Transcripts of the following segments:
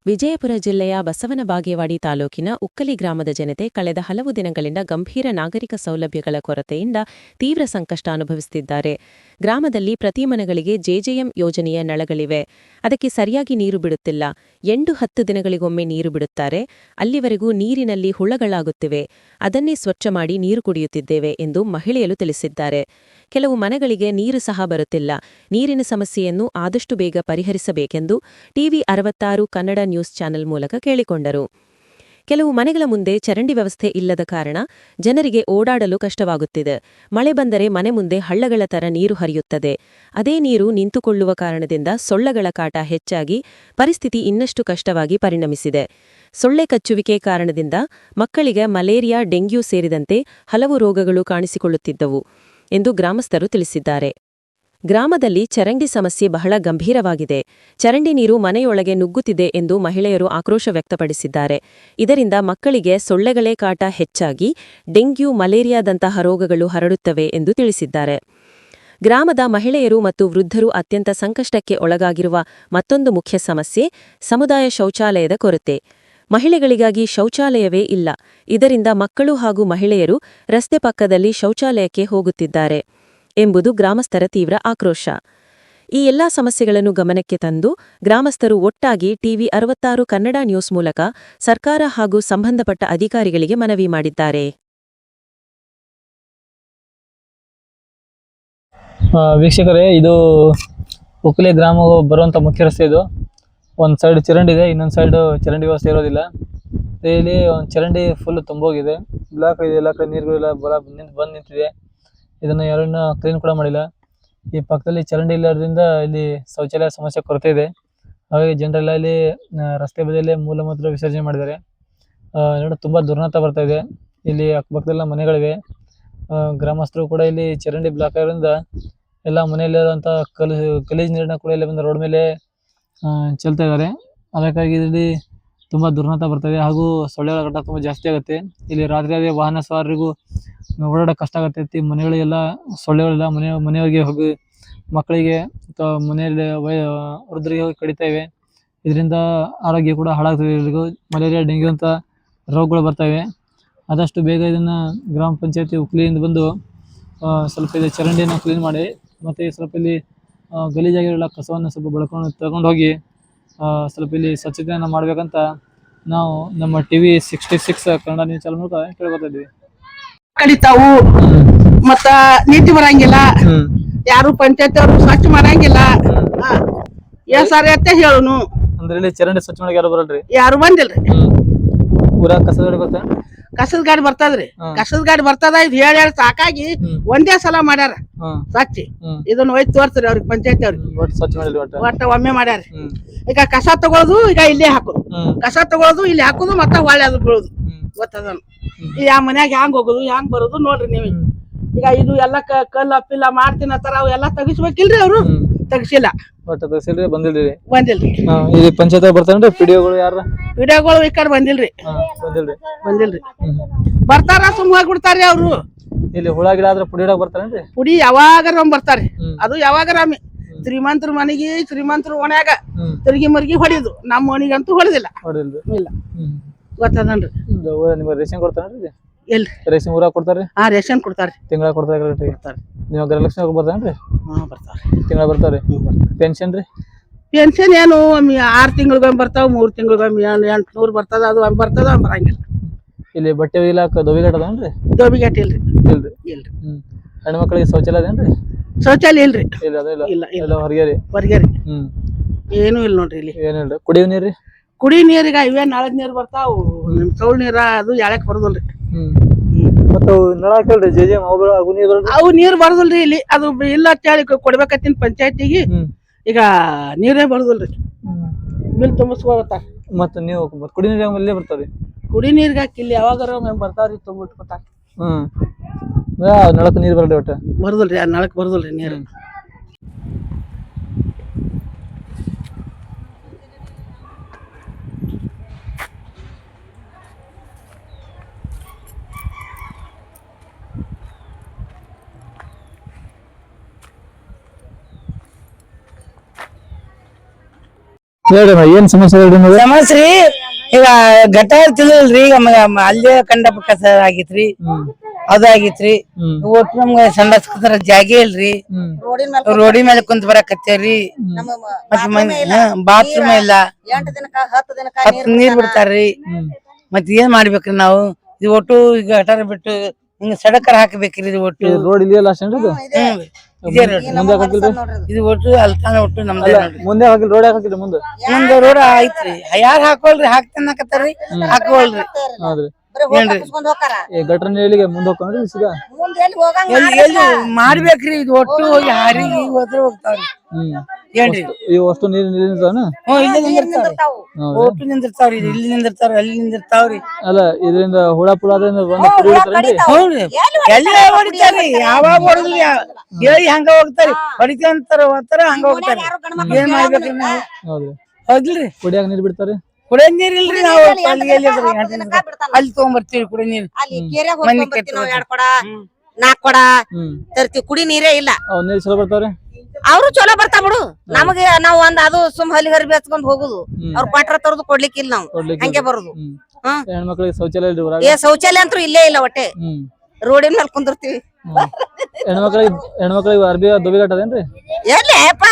ವಿಜಯಪುರ ಜಿಲ್ಲೆಯ ಬಸವನ ಬಾಗೇವಾಡಿ ತಾಲೂಕಿನ ಉಕ್ಕಲಿ ಗ್ರಾಮದ ಜನತೆ ಕಳೆದ ಹಲವು ದಿನಗಳಿಂದ ಗಂಭೀರ ನಾಗರಿಕ ಸೌಲಭ್ಯಗಳ ಕೊರತೆಯಿಂದ ತೀವ್ರ ಸಂಕಷ್ಟ ಅನುಭವಿಸುತ್ತಿದ್ದಾರೆ. ಗ್ರಾಮದಲ್ಲಿ ಪ್ರತಿ ಮನೆಗಳಿಗೆ ಜೆಜೆಎಂ ಯೋಜನೆಯ ನಳಗಳಿವೆ. ಅದಕ್ಕೆ ಸರಿಯಾಗಿ ನೀರು ಬಿಡುತ್ತಿಲ್ಲ. 8-10 ದಿನಗಳಿಗೊಮ್ಮೆ ನೀರು ಬಿಡುತ್ತಾರೆ. ಅಲ್ಲಿವರೆಗೂ ನೀರಿನಲ್ಲಿ ಹುಳಗಳಾಗುತ್ತಿವೆ. ಅದನ್ನೇ ಸ್ವಚ್ಛ ಮಾಡಿ ನೀರು ಕುಡಿಯುತ್ತಿದ್ದೇವೆ ಎಂದು ಮಹಿಳೆಯರು ತಿಳಿಸಿದ್ದಾರೆ. ಕೆಲವು ಮನೆಗಳಿಗೆ ನೀರು ಸಹ ಬರುತ್ತಿಲ್ಲ. ನೀರಿನ ಸಮಸ್ಯೆಯನ್ನು ಆದಷ್ಟು ಬೇಗ ಪರಿಹರಿಸಬೇಕೆಂದು ಟಿವಿ 66 ಕನ್ನಡ ನ್ಯೂಸ್ ಚಾನೆಲ್ ಮೂಲಕ ಕೇಳಿಕೊಂಡರು. ಕೆಲವು ಮನೆಗಳ ಮುಂದೆ ಚರಂಡಿ ವ್ಯವಸ್ಥೆ ಇಲ್ಲದ ಕಾರಣ ಜನರಿಗೆ ಓಡಾಡಲು ಕಷ್ಟವಾಗುತ್ತಿದೆ. ಮಳೆ ಬಂದರೆ ಮನೆ ಮುಂದೆ ಹಳ್ಳಗಳ ತರ ನೀರು ಹರಿಯುತ್ತದೆ. ಅದೇ ನೀರು ನಿಂತುಕೊಳ್ಳುವ ಕಾರಣದಿಂದ ಸೊಳ್ಳೆಗಳ ಕಾಟ ಹೆಚ್ಚಾಗಿ ಪರಿಸ್ಥಿತಿ ಇನ್ನಷ್ಟು ಕಷ್ಟವಾಗಿ ಪರಿಣಮಿಸಿದೆ. ಸೊಳ್ಳೆ ಕಚ್ಚುವಿಕೆ ಕಾರಣದಿಂದ ಮಕ್ಕಳಿಗೆ ಮಲೇರಿಯಾ, ಡೆಂಗ್ಯೂ ಸೇರಿದಂತೆ ಹಲವು ರೋಗಗಳು ಕಾಣಿಸಿಕೊಳ್ಳುತ್ತಿದ್ದವು ಎಂದು ಗ್ರಾಮಸ್ಥರು ತಿಳಿಸಿದ್ದಾರೆ. ಗ್ರಾಮದಲ್ಲಿ ಚರಂಡಿ ಸಮಸ್ಯೆ ಬಹಳ ಗಂಭೀರವಾಗಿದೆ. ಚರಂಡಿ ನೀರು ಮನೆಯೊಳಗೆ ನುಗ್ಗುತ್ತಿದೆ ಎಂದು ಮಹಿಳೆಯರು ಆಕ್ರೋಶ ವ್ಯಕ್ತಪಡಿಸಿದ್ದಾರೆ. ಇದರಿಂದ ಮಕ್ಕಳಿಗೆ ಸೊಳ್ಳೆಗಳೇ ಕಾಟ ಹೆಚ್ಚಾಗಿ ಡೆಂಗ್ಯೂ, ಮಲೇರಿಯಾದಂತಹ ರೋಗಗಳು ಹರಡುತ್ತವೆ ಎಂದು ತಿಳಿಸಿದ್ದಾರೆ. ಗ್ರಾಮದ ಮಹಿಳೆಯರು ಮತ್ತು ವೃದ್ಧರು ಅತ್ಯಂತ ಸಂಕಷ್ಟಕ್ಕೆ ಒಳಗಾಗಿರುವ ಮತ್ತೊಂದು ಮುಖ್ಯ ಸಮಸ್ಯೆ ಸಮುದಾಯ ಶೌಚಾಲಯದ ಕೊರತೆ. ಮಹಿಳೆಗಳಿಗಾಗಿ ಶೌಚಾಲಯವೇ ಇಲ್ಲ. ಇದರಿಂದ ಮಕ್ಕಳು ಹಾಗೂ ಮಹಿಳೆಯರು ರಸ್ತೆ ಪಕ್ಕದಲ್ಲಿ ಶೌಚಾಲಯಕ್ಕೆ ಹೋಗುತ್ತಿದ್ದಾರೆ ಎಂಬುದು ಗ್ರಾಮಸ್ಥರ ತೀವ್ರ ಆಕ್ರೋಶ. ಈ ಎಲ್ಲಾ ಸಮಸ್ಯೆಗಳನ್ನು ಗಮನಕ್ಕೆ ತಂದು ಗ್ರಾಮಸ್ಥರು ಒಟ್ಟಾಗಿ ಟಿವಿ 66 ಕನ್ನಡ ನ್ಯೂಸ್ ಮೂಲಕ ಸರ್ಕಾರ ಹಾಗೂ ಸಂಬಂಧಪಟ್ಟ ಅಧಿಕಾರಿಗಳಿಗೆ ಮನವಿ ಮಾಡಿದ್ದಾರೆ. ವೀಕ್ಷಕರೇ, ಇದು ಉಕ್ಕಲಿ ಗ್ರಾಮ ಬರುವಂಥ ಮುಖ್ಯ ರಸ್ತೆ. ಇದು ಒಂದು ಸೈಡ್ ಚರಂಡಿ ಇದೆ, ಇನ್ನೊಂದು ಸೈಡ್ ಚರಂಡಿ ವ್ಯವಸ್ಥೆ ಇರೋದಿಲ್ಲ. ಇಲ್ಲಿ ಒಂದು ಚರಂಡಿ ಫುಲ್ ತುಂಬೋಗಿದೆ, ಬ್ಲಾಕ್ ಇದೆ. ಎಲ್ಲ ಕಡೆ ನೀರುಗಳೆಲ್ಲ ಬಂದು ನಿಂತಿದೆ. ಇದನ್ನು ಯಾರನ್ನ ಕ್ಲೀನ್ ಕೂಡ ಮಾಡಿಲ್ಲ. ಈ ಪಕ್ಕದಲ್ಲಿ ಚರಂಡಿ ಇಲ್ಲದ್ರಿಂದ ಇಲ್ಲಿ ಶೌಚಾಲಯ ಸಮಸ್ಯೆ ಕೊರತೆ ಇದೆ. ಹಾಗಾಗಿ ಜನರೆಲ್ಲ ಇಲ್ಲಿ ರಸ್ತೆ ಬದಿಯಲ್ಲೇ ಮೂಲಮೂತ್ರ ವಿಸರ್ಜನೆ ಮಾಡಿದ್ದಾರೆ. ನೋಡಿ, ತುಂಬ ದುರ್ನಾತ ಬರ್ತಾ ಇದೆ. ಇಲ್ಲಿ ಅಕ್ಕಪಕ್ಕದೆಲ್ಲ ಮನೆಗಳಿವೆ. ಗ್ರಾಮಸ್ಥರು ಕೂಡ ಇಲ್ಲಿ ಚರಂಡಿ ಬ್ಲಾಕ್ ಆಗಿರೋದ್ರಿಂದ ಎಲ್ಲ ಮನೆಯಲ್ಲಿರುವಂಥ ಗಲೀಜು ನೀರನ್ನ ಕೂಡ ಇಲ್ಲಿ ಬಂದು ರೋಡ್ ಮೇಲೆ ಚೆಲ್ತಾ ಇದ್ದಾರೆ. ಅದಕ್ಕಾಗಿ ಇಲ್ಲಿ ತುಂಬ ದುರ್ನಾತ ಬರ್ತದೆ ಹಾಗೂ ಸೊಳ್ಳೆಗಳ ಕಾಟ ತುಂಬ ಜಾಸ್ತಿ ಆಗುತ್ತೆ. ಇಲ್ಲಿ ರಾತ್ರಿ ವಾಹನ ಸವಾರರಿಗೂ ಓಡಾಡೋಕೆ ಕಷ್ಟ ಆಗುತ್ತೆ. ಮನೆಗಳಿಗೆಲ್ಲ ಸೊಳ್ಳೆಗಳೆಲ್ಲ ಮನೆಯವರಿಗೆ ಹೋಗಿ ಮಕ್ಕಳಿಗೆ ಅಥವಾ ಮನೆಯಲ್ಲಿ ವೃದ್ಧರಿಗೆ ಹೋಗಿ ಕಡಿತಾ ಇವೆ. ಇದರಿಂದ ಆರೋಗ್ಯ ಕೂಡ ಹಾಳಾಗ್ತದೆ. ಎಲ್ರಿಗೂ ಮಲೇರಿಯಾ, ಡೆಂಗ್ಯೂ ಅಂತ ರೋಗಗಳು ಬರ್ತವೆ. ಆದಷ್ಟು ಬೇಗ ಇದನ್ನು ಗ್ರಾಮ ಪಂಚಾಯತಿ ಉಕ್ಕಲಿಯಿಂದ ಬಂದು ಸ್ವಲ್ಪ ಇಲ್ಲಿ ಚರಂಡಿಯನ್ನು ಕ್ಲೀನ್ ಮಾಡಿ, ಮತ್ತು ಸ್ವಲ್ಪ ಇಲ್ಲಿ ಗಲೀಜಾಗಿರೋ ಕಸವನ್ನು ಸ್ವಲ್ಪ ತಗೊಂಡು ಹೋಗಿ ಸ್ವಲ್ಪ ಇಲ್ಲಿ ಸ್ವಚ್ಛತೆಯನ್ನು ಮಾಡಬೇಕಂತ ನಾವು ನಮ್ಮ ಟಿವಿ 66 ಕನ್ನಡ ನ್ಯೂಸ್ ಚಾನೆಲ್ ಮೂಲಕ ಕೇಳ್ಕೊತಾ ಇದ್ವಿ. ಕಡಿತಾವು ಮತ್ತ ನೀತಿ ಬರಂಗಿಲ್ಲ, ಯಾರು ಪಂಚಾಯತ್ ಅವರು ಸ್ವಚ್ಛ ಮಾಡಂಗಿಲ್ಲ. ಸಾರಿ ಅಂತ ಹೇಳುನು ಅಂದ್ರೆ ಇಲ್ಲಿ ಚರಂಡಿ ಸ್ವಚ್ಛ ಮಾಡಕ್ಕೆ ಯಾರು ಬರಲ್ರಿ? ಯಾರು ಬಂದಿಲ್ರಿ. ಊರಾಗ ಕಸದ ಗಾಡಿ ಬರ್ತಾ? ಕಸದ ಗಾಡಿ ಬರ್ತದ್ರಿ. ಕಸದ ಗಾಡಿ ಬರ್ತದ. ಇದು ಹೇಳಿ ಸಾಕಾಗಿ ಒಂದೇ ಸಲ ಮಾಡ್ಯಾರ ಸ್ವಚ್ಛ. ಇದನ್ನ ಒಯ್ದು ತೋರ್ಸ್ರಿ ಅವ್ರಿಗೆ, ಪಂಚಾಯತ್ ಅವ್ರಿಗೆ. ಸ್ವಚ್ಛ ಮಾಡಿಲ್ಲ ಒಟ್ಟ ಒಮ್ಮೆ ಮಾಡ್ಯಾರ. ಈಗ ಕಸ ತಗೊಳೋದು, ಈಗ ಇಲ್ಲೇ ಹಾಕೋದು. ಕಸ ತಗೊಳೋದು, ಇಲ್ಲಿ ಹಾಕೋದು, ಮತ್ತೆ ಹೊಳ್ಳಿ ಅದು ಬೀಳೋದು. ಗೊತ್ತದ ಈ ಆ ಮನ್ಯಾಗ ಹ್ಯಾಂಗ್ ಹೋಗೋದು ಹ್ಯಾಂಗ್ ಬರೋದು ನೋಡ್ರಿ ನೀವು. ಈಗ ಇದು ಎಲ್ಲ ಕಲ್ಲ ಪಿಲ್ಲ ಮಾಡ್ತೀನಿ ಅಂತಾರ, ಅವು ಎಲ್ಲಾ ತೆಗಿಸ್ಬೇಕಿಲ್ರಿ. ಅವ್ರು ತೆಗಿಸಿಲ್ಲ. ಬಂದಿಲ್ರಿ. ಇಲ್ಲಿ ಪಂಚಾಯತ್ ಬರ್ತಾನ್ರಿ. ಪಿಡಿಒಗಳು ಯಾರ? ಪಿಡಿಒಗಳು ಈ ಕಡೆ ಬಂದಿಲ್ರಿ. ಬರ್ತಾರ, ಸುಮ್ ಹೋಗ್ಬಿಡ್ತಾರ್ರಿ ಅವ್ರು. ಇಲ್ಲಿ ಹುಳ ಗಿಡ ಆದ್ರೆ ಪುಡಿ ಹಿಡಕ್ ಬರ್ತಾರೇನ್ರಿ? ಪುಡಿ ಯಾವಾಗಾರ ಬರ್ತಾರಿ. ಅದು ಯಾವಾಗಾರ ಶ್ರೀಮಂತರ ಮನೆಗೆ, ಶ್ರೀಮಂತರ ಓಣ್ಯಾಗ ತಿರುಗಿ ಮರ್ಗಿ ಹೊಡಿಯೋದು. ನಮ್ಮ ಮನಿಗಂತೂ ಹೊಡೆದಿಲ್ಲ. ಇಲ್ಲ. ಗೊತ್ತದನ್ರಿ. ನಿಮ್ಗೆ ರೇಷನ್ ಕೊಡ್ತಾರೇನ್ರಿ? ಎಲ್ರಿ ರೇಷನ್ ಊರಾಗ ಕೊಡ್ತಾರ್ರಿ? ರೇಷನ್ ಕೊಡ್ತಾರ್ರಿ. ತಿಂಗಳ ಕೊಡ್ತಾರ? ನೀವು ಗೃಹಲಕ್ಷ್ಮಿ ಬರ್ತಾರೇನ್ರಿ? ಬರ್ತಾರ. ತಿಂಗಳ ಬರ್ತಾವ್ರಿ. ಪೆನ್ಷನ್ ರೀ? ಪೆನ್ಷನ್ ಏನು 6 ತಿಂಗಳಿಗೊಮ್ಮೆ ಬರ್ತಾವ, 3 ತಿಂಗಳಿಗೊಮ್ಮೆ 800 ಬರ್ತದ. ಅದು ಬರ್ತದ, ಬರಂಗಿಲ್ಲ. ಇಲ್ಲಿ ಬಟ್ಟೆ ಒಗಿಲಾಕ ದೋಬಿಘಾಟ್ ಅದಾನ್ರಿ? ದೋಬಿಘಾಟ್ ಇಲ್ರಿ. ಇಲ್ರಿ. ಹೆಣ್ಮಕ್ಳಿಗೆ ಶೌಚಾಲಯ ಅದೇನ್ರಿ? ಶೌಚಾಲಯ ಇಲ್ರಿ. ಇಲ್ಲ, ಹೊರಗೇರಿ. ಏನು ಇಲ್ಲ ನೋಡ್ರಿ ಇಲ್ಲಿ. ಏನಿಲ್ರಿ. ಕುಡಿಯೋ ನೀರ್ರಿ? ಕುಡಿ ನೀರಿಗ ಇವೇ ನಾಳದ ನೀರು ಬರ್ತಾವು. ನಿಮ್ ಸೌಳ್ ನೀರ ಅದು ಯಾಳಕ್ ಬರೋದಿಲ್ರಿ. ಅವು ನೀರ್ ಬರೋದಿಲ್ರಿ ಇಲ್ಲಿ. ಅದು ಇಲ್ಲ ಅಂತ ಹೇಳಿ ಕೊಡ್ಬೇಕತ್ತೀನಿ ಪಂಚಾಯತಿಗೆ. ಈಗ ನೀರೇ ಬರೋದಿಲ್ರಿ. ಬಿಲ್ ತುಂಬಿಸ್ಕೋತಾರ. ಮತ್ತ ನೀವು ಕುಡಿ ನೀರ್ ಇಲ್ಲೇ ಬರ್ತಾವ್ರಿ? ಕುಡಿ ನೀರ್ಗ ಇಲ್ಲಿ ಯಾವಾಗಾರ ಬರ್ತಾವ್ರಿ, ತುಂಬಿಟ್ಕೋತಾರ. ನಳಕ್ ನೀರ್ ಬರಲ್ರಿ? ಒಟ್ಟ ಬರೋದಿಲ್ರಿ. ಆ ನಳಕ್ ಬರೋದಿಲ್ರಿ ನೀರು. ಹೇಳ್ರಿ ಏನ್ ಸಮಸ್ಯೆ ಹೇಳ್ರಿ ನಿಮಗೆ? ಸಮಸ್ಯೆ ರೀ ಈಗ ಗಟಾರ ತಿಳಿಲ್ರಿ ಈಗ ಅಲ್ಲೇ ಕಂಡಪ ಕಸ ಆಗೈತ್ರಿ ಅದು ಆಗೈತ್ರಿ. ಒಟ್ಟು ನಮ್ಗ ಸಂಡಾಸ್ಕರ ಜಾಗ ಇಲ್ರಿ, ರೋಡಿ ಮೇಲೆ ಕುಂತ ಬರಾಕತ್ತೇವ್ರಿ. ಬಾತ್ರೂಮ್ ಇಲ್ಲ, 10 ನೀರ್ ಬಿಡ್ತಾರ್ರಿ. ಮತ್ ಏನ್ ಮಾಡ್ಬೇಕ್ರಿ ನಾವು? ಇದು ಒಟ್ಟು ಈಗ ಗಟಾರ ಬಿಟ್ಟು ಹಿಂಗ ಸಡಕರ ಹಾಕ್ಬೇಕ್ರಿ. ಇದು ಒಟ್ಟು ರೋಡ್ ಇದೆಯಲ್ಲ ಅಷ್ಟೇನ್ರಿ ಇದು? ಇದೇ ನೋಡ್ರಿ, ಮುಂದೆ ಹಾಕಿಲ್ರಿ? ಇದು ಒಟ್ಟು ಅಲ್ತಾನ ಒಟ್ಟು ನಮ್ದೇ ನೋಡ್ರಿ. ಮುಂದೆ ಹಾಕಿಲ್, ರೋಡ್ ಹಾಕಿಲ್ರಿ ಮುಂದೆ? ಮುಂದೆ ರೋಡ್ ಐತ್ರಿ, ಯಾರ್ ಹಾಕೋಲ್ರಿ, ಹಾಕ್ತಾನಕತ್ತಾರ್ರಿ, ಹಾಕೋಲ್ರಿ. ಹೌದ್ರಿ. ಏನ್ರಿ ಗಟ್ರ ನೀರಿಗೆ ಮುಂದೆ ಹೋಗ್ಕೊಂಡ್ರಿ ಸೀದಾ? ಎಲ್ಲಿ ಮಾಡ್ಬೇಕ್ರಿ? ಇದು ಒಟ್ಟು ಹೋಗಿ ಹಾರಿಗೆ ಹೋದ್ರೆ ಹೋಗ್ತಾವ್ರಿ. ಏನ್ರಿ ಇವು ಅಷ್ಟು ನೀರ್ ನಿಂತಾವನ? ಇಲ್ಲೇ ನಿಂದಿರ್ತಾವ್ರಿ, ಒಟ್ಟು ನಿಂದಿರ್ತಾವ್ರಿ. ಇಲ್ಲಿ ನಿಂದಿರ್ತಾವ್ರಿ, ಅಲ್ಲಿ ನಿಂದಿರ್ತಾವ್ರಿ. ಅಲ್ಲ ಇದರಿಂದ ಹುಳ ಪುಳ ಅದರಿಂದ ಬಂದು ಪುಡಿ ಹಿಡಿತಾರೇನ್ರಿ? ಹೌದ್ರಿ, ಎಲ್ಲಿ ಹೊಡಿತಾರ್ರಿ? ಯಾವಾಗ ಹೊಡೆದ್ರಿ ಹೇಳಿ ಹಂಗ ಹೋಗ್ತಾರಿ, ಹೊಡಿತಂತಾರ ಹೋಗ್ತಾರ, ಹಂಗ ಹೋಗ್ತಾರಿ. ಏನ್ ಮಾಡ್ಬೇಕ್ರಿ ನಾವು? ಹೌದ್ರಿ. ಹೌದ್ರಿ. ಕುಡಿಯಾಕ ನೀರ್ ಬಿಡ್ತಾರಿ? ಕುಡಿಯ ನೀರ್ ಇಲ್ರಿ, ನಾವು ಅಲ್ಲಿ ತಗೊಂಡ್ಬರ್ತೀವಿ ಕುಡಿಯ ನೀರ್. ಮನಿ ಕೆಟ್ಟ 2 ಕೊಡ 4 ಕೊಡ ತರ್ತೀವಿ, ಕುಡಿ ನೀರೇ ಇಲ್ಲ. ಅವ್ ನೀರ್ ಚಲೋ ಬರ್ತಾವ್ರಿ? ಅವ್ರು ಚಲೋ ಬರ್ತಾ ಬಿಡು, ನಮಗೆ ನಾವು ಒಂದ್ ಅದು ಸುಮ್ ಹಲಿ ಹರಿಬಿ ಹಚ್ಕೊಂಡ್ ಹೋಗುದು. ಅವ್ರ ಪಟ್ರ ತರದು ಕೊಡ್ಲಿಕ್ಕಿಲ್ಲ, ನಾವು ಹಂಗೆ ಬರುದು. ಹೆಣ್ಮಕ್ಳಿಗೆ ಶೌಚಾಲಯ ಇಲ್ರಿ ಊರಾಗ? ಏ ಶೌಚಾಲಯ ಅಂತೂ ಇಲ್ಲೇ ಇಲ್ಲ, ಒಟ್ಟೆ ರೋಡಿನ ಮೇಲೆ ಕುಂದಿರ್ತೀವಿ. ಹೆಣ್ಮಕ್ಳಿಗೆ ಅರ್ಬಿ ದೊಬಿಘಾಟ್ ಅದೇನ್ರಿ? ಎಲ್ಲಿ ಅಪ್ಪ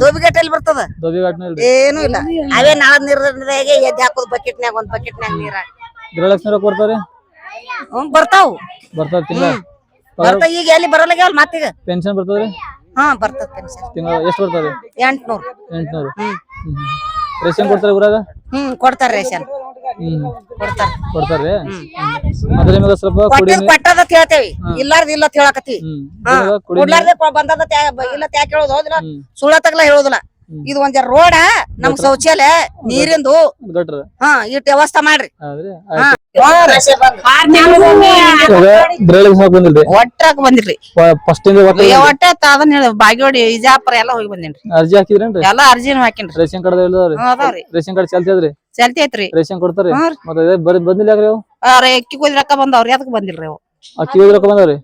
ದೋಬಿಗಟ್ಟ ಎಲ್ಲಿ ಬರ್ತದ? ದೊಬಿಘಾಟ್ನ ಇಲ್ರಿ? ಏನು ಇಲ್ಲ, ಅವೇ ನಾಳೆ ನೀರ್ದಾಗೆ ಎದ್ದು ಹಾಕೋದು ಬಕೆಟ್ನ್ಯಾಗ, ಒಂದ್ ಬಕೆಟ್ನ್ಯಾಗ ನೀರ. ಗೃಹಲಕ್ಷ್ಮಿ ರೊಕ್ಕ ಬರ್ತಾವ್ರಿ? ಬರ್ತಾವ್ ಬರ್ತಾವ ತಿಂಗಳ? ಬರ್ತಾವ, ಈಗ ಎಲ್ಲಿ ಬರಲ್ಲಾಗ್ಯಾವ ಮತ್ತೀಗ. ಪೆನ್ಷನ್ ಬರ್ತದ್ರಿ? ಬರ್ತದ ಪೆನ್ಷನ್. ತಿಂಗಳ ಎಷ್ಟ್ ಬರ್ತಾವ್ರಿ? 800. 800. ರೇಷನ್ ಕೊಡ್ತಾರ ಊರಾಗ? ಕೊಡ್ತಾರ ರೇಷನ್, ಕೊಡ್ತಾರ್ರಿ? ಅದ್ರ ನಿಮಗೆ ಸ್ವಲ್ಪ ಕೊಟ್ಟದ ಹೇಳ್ತೇವಿ, ಇಲ್ಲಾರ್ದ ಇಲ್ಲ ಹೇಳಕತ್ತಿ. ಕೊಡ್ಲಾರ್ದೆ ಬಂದದ ಇಲ್ಲ ಯಾಕೆ ಹೇಳೋದು? ಹೌದಿಲ್ಲ, ಸುಳ್ಳ ತಗಲ ಹೇಳೋದಿಲ್ಲ. ಇದು ಒಂದ್ ರೋಡ, ನಮ್ ಶೌಚಾಲಯ, ನೀರಿಂದು ಇಟ್ ವ್ಯವಸ್ಥೆ ಮಾಡ್ರಿ. ಒಟ್ಟಾಗ ಬಂದಿಲ್ರಿ, ಒಟ್ಟ ಅದನ್ನ ಹೇಳ ಬಾಗೇವಾಡಿ ವಿಜಾಪುರ ಎಲ್ಲಾ ಹೋಗಿ ಬಂದೇನ್ರಿ. ಅರ್ಜಿ ಹಾಕಿದ್ರೇನ್ರಿ? ಎಲ್ಲಾ ಅರ್ಜಿನೂ ಹಾಕಿನ್ರಿ. ರೇಷನ್ ಕಾರ್ಡ್ ಅದಾವ್ರಿ? ರೇಷನ್ ಕಾರ್ಡ್ ಚಾಲ್ತಿ ಚಾಲ್ತಿ ಐತ್ರಿ. ರೇಷನ್ ಕೊಡ್ತಾರಿ? ಮತ್ತೆ ಬಂದಿಲ್ಲ ಅವು? ಅಕ್ಕಿ ಗೋಧಿ ರೊಕ್ಕ ಬಂದವ್ರಿ, ಅದಕ್ಕೆ ಬಂದಿಲ್ರಿ ಅವು. ಅಕ್ಕಿ ಗೋಧಿ ರೊಕ್ಕ ಬಂದವ್ರಿ?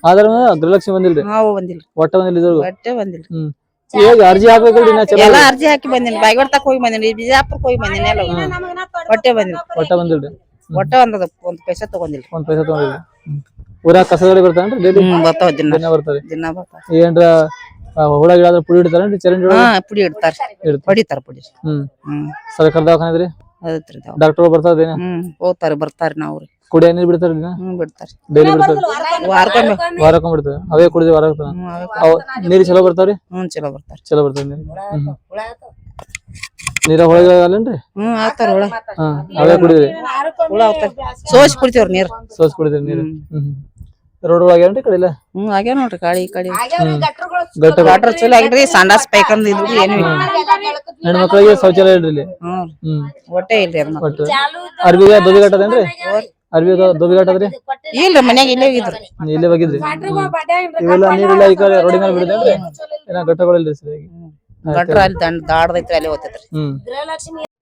ಆದ್ರ ಗೃಹಲಕ್ಷ್ಮಿ ಬಂದಿಲ್ರಿ? ಬಂದಿಲ್ರಿ, ಒಟ್ಟ ಬಂದಿಲ್ಲ. ಒಟ್ಟೆ ಬಂದಿಲ್ರಿ. ಈಗ ಅರ್ಜಿ ಹಾಕ್ಬೇಕಲ್ರಿ? ಎಲ್ಲಾ ಅರ್ಜಿ ಹಾಕಿ ಬಂದಿನಿ, ಬಾಗೇವಾಡಿ ತಕ ಹೋಗಿ ಬಂದಿನಿ, ಬಿಜಾಪುರಕ್ಕೆ ಹೋಗಿ ಬಂದಿನಿ, ಎಲ್ಲ ಒಟ್ಟೆ ಬಂದಿಲ್ಲ. ಒಟ್ಟ ಬಂದಿಲ್ರಿ? ಒಟ್ಟ ಒಂದ್ ಪೈಸಾ ತಗೊಂಡಿಲ್ರಿ. ಒಂದ್ ಪೈಸಾ ತಗೊಂಡಿಲ್ಲ. ಊರಾಗ ಕಸದಲ್ಲಿ ಬರ್ತಾನ್ರಿ? ಡೈಲಿ ಬರ್ತಾವ, ದಿನ ಬರ್ತಾರಿ? ದಿನ ಬರ್ತಾವ. ಏನ್ರ ಹುಳ ಗಿಡ ಪುಡಿ ಹಿಡಿತಾರೇನ್ರಿ? ಚರಂಡಿ ಪುಡಿ ಇಡ್ತಾರ, ಹೊಡಿತಾರ ಪುಡಿ. ಸರ್ಕಾರ ದವಾಖಾನೆ ಇದ್ರಿ? ಅದೈತ್ರಿ, ಡಾಕ್ಟರ್ ಬರ್ತಾರ? ಹೋಗ್ತಾರ, ಬರ್ತಾರ. ನಾವ್ರಿ ಕುಡಿಯ ನೀರ್ ಬಿಡ್ತಾರ? ಬಿಡ್ತಾರ, ಡೈಲಿ ಬಿಡ್ತಾರ? ವಾರಕ್ಕೊಮ್ಮೆ ಬಿಡ್ತಾರ? ಅವೇ ಕುಡಿದ ವಾರ ನೀರ್ ಚಲೋ ಬರ್ತಾವ್ರಿ? ಚಲೋ ಬರ್ತಾರ, ಚಲೋ ಬರ್ತಾರ ನೀರ್. ನೀರ ಹೊಳಗಲ್ಲೇನ್ರಿ? ಆಗ್ತಾರ ಹುಳ. ಅವೇ ಕುಡಿದ್ರಿ? ಹುಳ ಆಗ್ತಾರ, ಸೋಸ್ ಕುಡಿತೇವ್ರಿ ನೀರ್. ಸೋಸ್ ಕುಡಿದ್ರಿ ನೀರ್? ರೋಡ್ ಒಳಗೇನ್ರಿ ಕಡಿಲ್ಲ? ಆಗ್ಯಾವ ನೋಡ್ರಿ, ಕಾಳಿ ಕಡಿ ಗಟ್ರ ಚಲೋ ಆಗಿದ್ರಿ. ಸಂಡಾಸ್ ಪೈಕಂದ್ ಇದ್ರಿ, ಏನು ಇಲ್ಲ. ಹೆಣ್ಮಕ್ಳಿಗೆ ಶೌಚಾಲಯ ಇಲ್ರಿ ಇಲ್ಲಿ? ಒಟ್ಟೆ ಇಲ್ರಿ. ಅರ್ಬಿಗೆ ದೊಬಿಘಾಟ್ ಅದೇನ್ರಿ? ಅರ್ಬಿ ದೊಬಿಘಾಟ್ ಅದ್ರಿ? ಇಲ್ರಿ, ಮನ್ಯಾಗ ಇಲ್ಲೇ ಹೋಗಿದ್ರಿ. ಇಲ್ಲೇ ಹೋಗಿದ್ರಿ? ಇವೆಲ್ಲ ನೀರಿಲ್ಲ ಈ ಕಡೆ ರೋಡಿ ಮೇಲೆ ಬಿಡಿದೇನ್ರಿ? ಏನ ಘಟ್ಟಗಳಿಲ್ರಿ ಸರಿಯಾಗಿ? ಗಟ್ರ ಅಲ್ಲಿ ದಾಡ್ದೈತ್ರಿ, ಅಲ್ಲಿ ಹೋಗ್ತೈತ್ರಿ.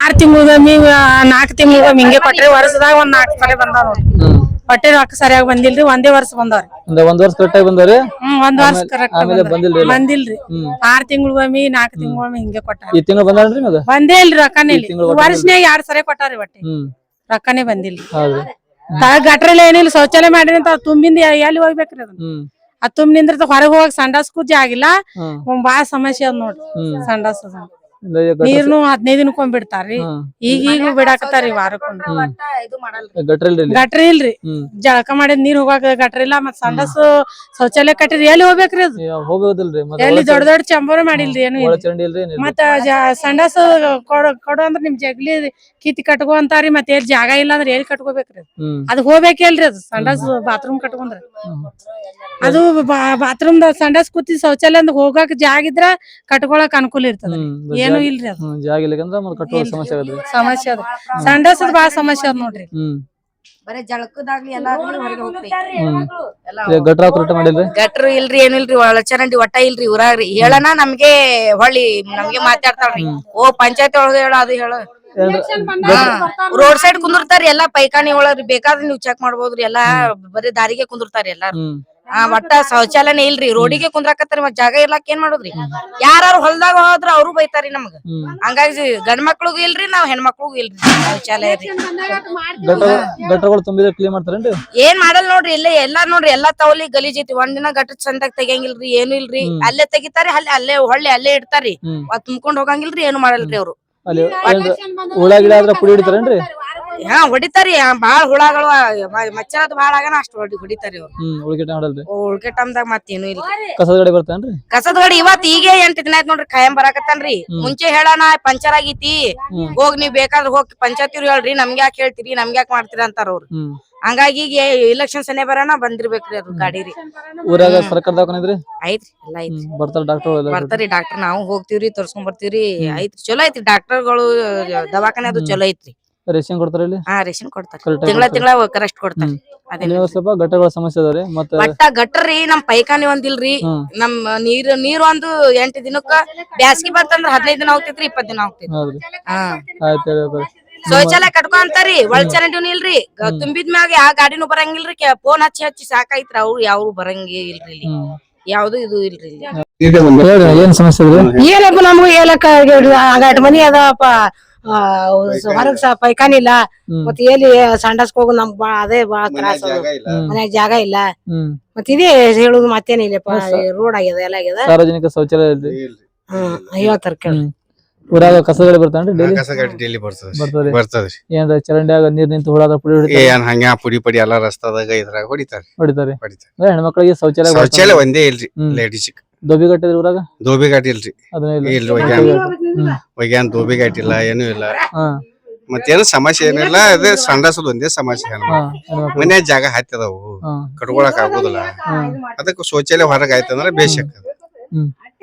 6 ತಿಂಗಳಿಗೊಮ್ಮೆ 4 ತಿಂಗಳಿಗೊಮ್ಮೆ ಹಿಂಗೆ ಕೊಟ್ರಿ. ವರ್ಷದಾಗ ಒಂದ್ 4 ಸರಿ ಬಂದಾವ ನೋಡ್ರಿ. ಹೊಟ್ಟೆ ರೊಕ್ಕ ಸರಿಯಾಗಿ ಬಂದಿಲ್ರಿ, ಒಂದೇ ವರ್ಷ ಬಂದವ್ರಿ. ಒಂದ್ ವರ್ಷ ಕರೆಕ್ಟ್ ಆಗಿ ಬಂದವ್ರಿ? ಒಂದ್ ವರ್ಷ ಕರೆಕ್ಟ್ ಬಂದಿಲ್ರಿ. 6 ತಿಂಗಳಿಗೊಮ್ಮೆ 4 ತಿಂಗಳಿಗೊಮ್ಮೆ ಹಿಂಗೆ ಕೊಟ್ಟಾರ. ಈ ತಿಂಗಳು ಬಂದಾಳ್ರಿ ನಿಮಗೆ? ಬಂದೇ ಇಲ್ರಿ, ರೊಕ್ಕನೇ ಇಲ್ಲ. ವರ್ಷನ್ಯಾಗ 2 ಸರಿ ಕೊಟ್ಟಾರಿ, ಒಟ್ಟೆ ರೊಕ್ಕನೇ ಬಂದಿಲ್ರಿ. ಗಟ್ರಲ್ಲ ಏನಿಲ್ಲ, ಶೌಚಾಲಯ ಮಾಡಿರಿ ಅಂತ ತುಂಬಿಂದ ಎಲ್ಲಿ ಹೋಗ್ಬೇಕ್ರಿ? ಅದನ್ನ ಅದ್ ತುಂಬ ನಿಂದ್ರತ, ಹೊರಗೆ ಹೋಗಕ್ ಸಂಡಾಸ್ಕು ಆಗಿಲ್ಲ. ಬಾಳ ಸಮಸ್ಯೆ ಅದ್ ನೋಡ್ರಿ ಸಂಡಾಸ್. ನೀರ್ನು 15 ದಿನಕ್ಕೊಮ್ಮೆ ಬಿಡ್ತಾರ್ರಿ, ಈಗ ಬಿಡಾಕತ್ತಾರಿ ವಾರಕ್ಕೊಮ್ಮೆ. ಗಟ್ರಿ ಇಲ್ರಿ, ಜಳಕ ಮಾಡಿದ್ ನೀರ್ ಹೋಗಾಕ ಗಟ್ರ ಇಲ್ಲ. ಮತ್ ಸಂಡಾಸ್ ಶೌಚಾಲಯ ಕಟ್ಟಿರಿ, ಎಲ್ಲಿ ಹೋಗ್ಬೇಕ್ರಿ? ಅದು ಎಲ್ಲಿ ದೊಡ್ಡ ದೊಡ್ಡ ಚಂಬರ ಮಾಡಿಲ್ರಿ, ಏನು ಮತ್ತ ಸಂಡಾಸ್ ಕೊಡು ಅಂದ್ರ ನಿಮ್ ಜಗ್ಲಿ ಕಿತ್ತಿ ಕಟ್ಕೋ ಅಂತಾರಿ. ಮತ್ ಎಲ್ಲಿ ಜಾಗ ಇಲ್ಲ ಅಂದ್ರೆ ಎಲ್ಲಿ ಕಟ್ಕೋಬೇಕ್ರಿ? ಅದ್ ಹೋಗ್ಬೇಕಲ್ರಿ, ಅದು ಸಂಡಾಸ್ ಬಾತ್ರೂಮ್ ಕಟ್ಕೊಂಡ್ರ. ಅದು ಬಾತ್ರೂಮ್ ಸಂಡಾಸ್ ಕೂತಿ ಶೌಚಾಲಯ ಹೋಗಾಕ ಜಾಗ ಇದ್ರ ಕಟ್ಕೊಳಕ್ ಅನುಕೂಲ ಇರ್ತದ. ಏನು ಇಲ್ರಿ, ಅದು ಸಮಸ್ಯೆ ಅದ. ಸಂಡಾಸದ ಬಾಳ ಸಮಸ್ಯೆ ಅದ ನೋಡ್ರಿ. ಬರೇ ಜಳಕದಾಗ್ಲಿ ಎಲ್ಲಾಗ್ಲಿ ಹೊರಗೆ ಹೋಗ್ತೈತಿ. ಗಟ್ರು ಇಲ್ರಿ, ಏನು ಇಲ್ರಿ. ಒಳಚರಂಡಿ ಒಟ್ಟ ಇಲ್ರಿ ಊರಾಗ್ರಿ. ಹೇಳನ ನಮ್ಗೆ ಹೊಳ್ಳಿ ನಮ್ಗೆ ಮಾತಾಡ್ತಾಳ್ರಿ. ಓ ಪಂಚಾಯತ್ ಒಳಗ ಹೇಳ, ಅದು ಹೇಳ. ರೋಡ್ ಸೈಡ್ ಕುಂದಿರ್ತಾರಿ ಎಲ್ಲಾ, ಪೈಖಾನಿ ಒಳಗ್ರಿ. ಬೇಕಾದ್ರೆ ನೀವ್ ಚೆಕ್ ಮಾಡ್ಬೋದ್ರಿ. ಎಲ್ಲಾ ಬರೀ ದಾರಿಗೆ ಕುಂದಿರ್ತಾರಿ ಎಲ್ಲಾರು. ಒಟ್ಟ ಶೌಚಾಲಯನೇ ಇಲ್ರಿ ರೋಡಿಗೆ ಕುಂದ್ರಾಕತ್ತಾರಿ ಮತ್ ಜಾಗ ಇರ್ಲಾಕ ಏನ್ ಮಾಡುದ್ರಿ ಯಾರು ಹೊಲ್ದಾಗ ಹೋದ್ರ ಅವ್ರು ಬೈತಾರಿ ನಮ್ಗ ಹಂಗಾಗಿ ಗಂಡ್ ಮಕ್ಳಿಗೂ ಇಲ್ರಿ ನಾವ್ ಹೆಣ್ಮಕ್ಳಿಗೂ ಇಲ್ರಿ ಶೌಚಾಲಯ ರೀ ಗಟ್ಟರಗಳು ತುಂಬಿದ್ರೆ ಕ್ಲೀನ್ ಮಾಡ್ತಾರೇನ್ರಿ? ಏನ್ ಮಾಡಲ್ ನೋಡ್ರಿ ಇಲ್ಲೇ ಎಲ್ಲಾ ನೋಡ್ರಿ ಎಲ್ಲಾ ತವಲಿ ಗಲೀಜ್ ಐತಿ ಒಂದಿನ ಗಟ್ಟ ಚಂದಾಗ ತೆಗಿಯಂಗಿಲ್ರಿ ಏನು ಇಲ್ರಿ ಅಲ್ಲೇ ತೆಗಿತಾರಿ ಅಲ್ಲೇ ಹೊಳ್ಳಿ ಅಲ್ಲೇ ಇಡ್ತಾರಿ ತುಂಬ್ಕೊಂಡ್ ಹೋಗಂಗಿಲ್ರಿ ಏನು ಮಾಡಲ್ರಿ ಅವ್ರು. ಅಲ್ಲಿ ಹುಳ ಗಿಡ ಆದ್ರ ಪುಡಿ ಹಿಡಿತಾರೇನ್ರಿ? ಹಾ ಹೊಡಿತಾರಿ ಬಾಳ್ ಹುಳಗಳು ಮಚ್ಚರದ ಬಾಳ ಆಗನ ಅಷ್ಟು ಹೊಡಿತಾರಿ ಅವ್ರು. ಉಳ್ಕೆ ಟೈಮ್ ಹೊಡಲ್ರಿ? ಉಳ್ಕೆ ಟೈಮ್ದಾಗ ಮತ್ತೇನು ಇಲ್ಲ. ಕಸದ ಗಾಡಿ ಬರ್ತಾನ್ರಿ? ಕಸದ ಗಾಡಿ ಇವತ್ ಈಗ 8 ದಿನ ಆಯ್ತು ನೋಡ್ರಿ ಖಾಯಂ ಬರಾಕತ್ತಾನ್ರಿ. ಮುಂಚೆ ಹೇಳಾನ ಪಂಚರ್ ಆಗೈತಿ ಹೋಗ್ ನೀವ್ ಬೇಕಾದ್ರ ಹೋಗ್ ಪಂಚಾಯತಿವ್ರು ಹೇಳ್ರಿ ನಮ್ಗೆ ಯಾಕೆ ಹೇಳ್ತೀರಿ ನಮ್ಗೆ ಯಾಕೆ ಮಾಡ್ತೀರಿ ಅಂತಾರ ಅವ್ರು. ಹಂಗಾಗಿ ಈಗ ಇಲೆಕ್ಷನ್ ಸನೆ ಬರೋಣ ಬಂದಿರ್ಬೇಕ್ರಿ ಅದು ಗಾಡಿ ರೀ. ಊರಾಗ ಸರ್ಕಾರ ದವಾಖಾನೆ ಐತ್ರಿ? ಐತ್ರಿ ಎಲ್ಲಾ ಐತ್ರಿ. ಬರ್ತಾರ ಡಾಕ್ಟರ್? ಬರ್ತಾರಿ ಡಾಕ್ಟರ್ ನಾವು ಹೋಗ್ತಿವ್ರಿ ತೋರ್ಸ್ಕೊಂಡ್ ಬರ್ತೀವ್ರಿ. ಐತ್ರಿ ಚಲೋ ಐತ್ರಿ ಡಾಕ್ಟರ್ಗಳು ದವಾಖಾನೆ ಅದು ಚಲೋ ಐತ್ರಿ. ರೇಷನ್ ಕೊಡ್ತಾರ ಇಲ್ಲಿ? ಹಾ ರೇಷನ್ ಕೊಡ್ತಾರ ತಿಂಗಳ ಕರೆಕ್ಟ್ ಕೊಡ್ತಾರ. ಸ್ವಲ್ಪ ಗಟ್ಟಗಳ ಸಮಸ್ಯೆ ಅದಾವ್ರಿ ಮತ್ತೆ ಒಟ್ಟ ಗಟ್ಟರಿ ನಮ್ ಪೈಖಾನಿ ಒಂದಿಲ್ರಿ ನಮ್ ನೀರು ಒಂದು 8 ದಿನಕ್ಕ ಬ್ಯಾಸ್ಗಿ ಬಂತಂದ್ರ 15 ದಿನ ಹೋಗ್ತೈತ್ರಿ 20 ದಿನ ಹೋಗ್ತೈತ್ರಿ. ಶೌಚಾಲಯ ಕಟ್ಕೊಂತಾರಿ ಒಳಚರಂಡಿನೂ ಇಲ್ರಿ ತುಂಬಿದ ಮ್ಯಾಗ ಯಾವ ಗಾಡಿನೂ ಬರಂಗಿಲ್ರಿ ಫೋನ್ ಹಚ್ಚಿ ಸಾಕಾಯ್ತ್ರಿ ಅವ್ರು ಯಾವ ಬರಂಗಿ ಇಲ್ರಿ ಇಲ್ಲಿ ಯಾವ್ದು ಇದು ಇಲ್ರಿ ಇಲ್ಲಿ. ಏನ್ ಸಮಸ್ಯೆ ಏನಪ್ಪ ನಮ್ಗೂ ಹೇಳಕ್ ಆಗಾಟ ಮನಿ ಅದಪ್ಪ ಹೊರಗ್ ಪೈಖಾನಿ ಇಲ್ಲ ಮತ್ ಎಲ್ಲಿ ಸಂಡಸ್ಕ್ ಹೋಗುದು ನಮ್ಗ್ ಅದೇ ಬಾಳ ತ್ರಾಸ ಮನ್ಯಾಗ ಜಾಗ ಇಲ್ಲ ಮತ್ ಇದೇ ಹೇಳುದು ಮತ್ತೇನಿಲ್ಲಪ್ಪ ರೋಡ್ ಆಗ್ಯದ ಎಲ್ಲ ಆಗ್ಯದ ಸಾರ್ವಜನಿಕ ಶೌಚಾಲಯ ಹೇಳ್ತಾರ ಕೇಳಿ. ಊರಾಗ ಕಸಗಳು ಬರ್ತಾನ್ರಿ ಡೈಲಿ? ಕಸ ಗಾಡಿ ಡೈಲಿ ಬರ್ತದ್ರಿ. ಏನ್ರ ಚರಂಡ್ಯಾಗ ನೀರ್ ನಿಂತು ಹುಳಾದ ಪುಡಿ ಏನ್ ಹಂಗ ಪುಡಿ ಪಡಿ ಎಲ್ಲಾ ರಸ್ತಾದಾಗ ಇದ್ರಾಗ ಹೊಡಿತಾರಿ. ಹೆಣ್ಮಕ್ಳಿಗೆ ಶೌಚಾಲಯ ಒಂದೇ ಇಲ್ರಿ ಲೇಡೀಸ್. ದೋಬಿ ಗಟ್ಟಿದ್ರಿ ಊರಾಗ? ದೋಬಿ ಘಾಟ್ ಇಲ್ರಿ. ಒಗ್ಯಾನ್ ದೋಬಿ ಘಾಟ್ ಇಲ್ಲ ಏನು ಇಲ್ಲ. ಮತ್ತೇನು ಸಮಸ್ಯೆ ಏನಿಲ್ಲ ಅದೇ ಸಂಡಸದ ಒಂದೇ ಸಮಸ್ಯೆ. ಮನ್ಯಾಗ ಜಾಗ ಹತ್ತದವು ಕಟ್ಕೊಳಕ್ ಆಗುದಿಲ್ಲ ಅದಕ್ಕೆ ಶೌಚಾಲಯ ಹೊರಗ ಆಯ್ತಂದ್ರ ಬೇಷಕ್.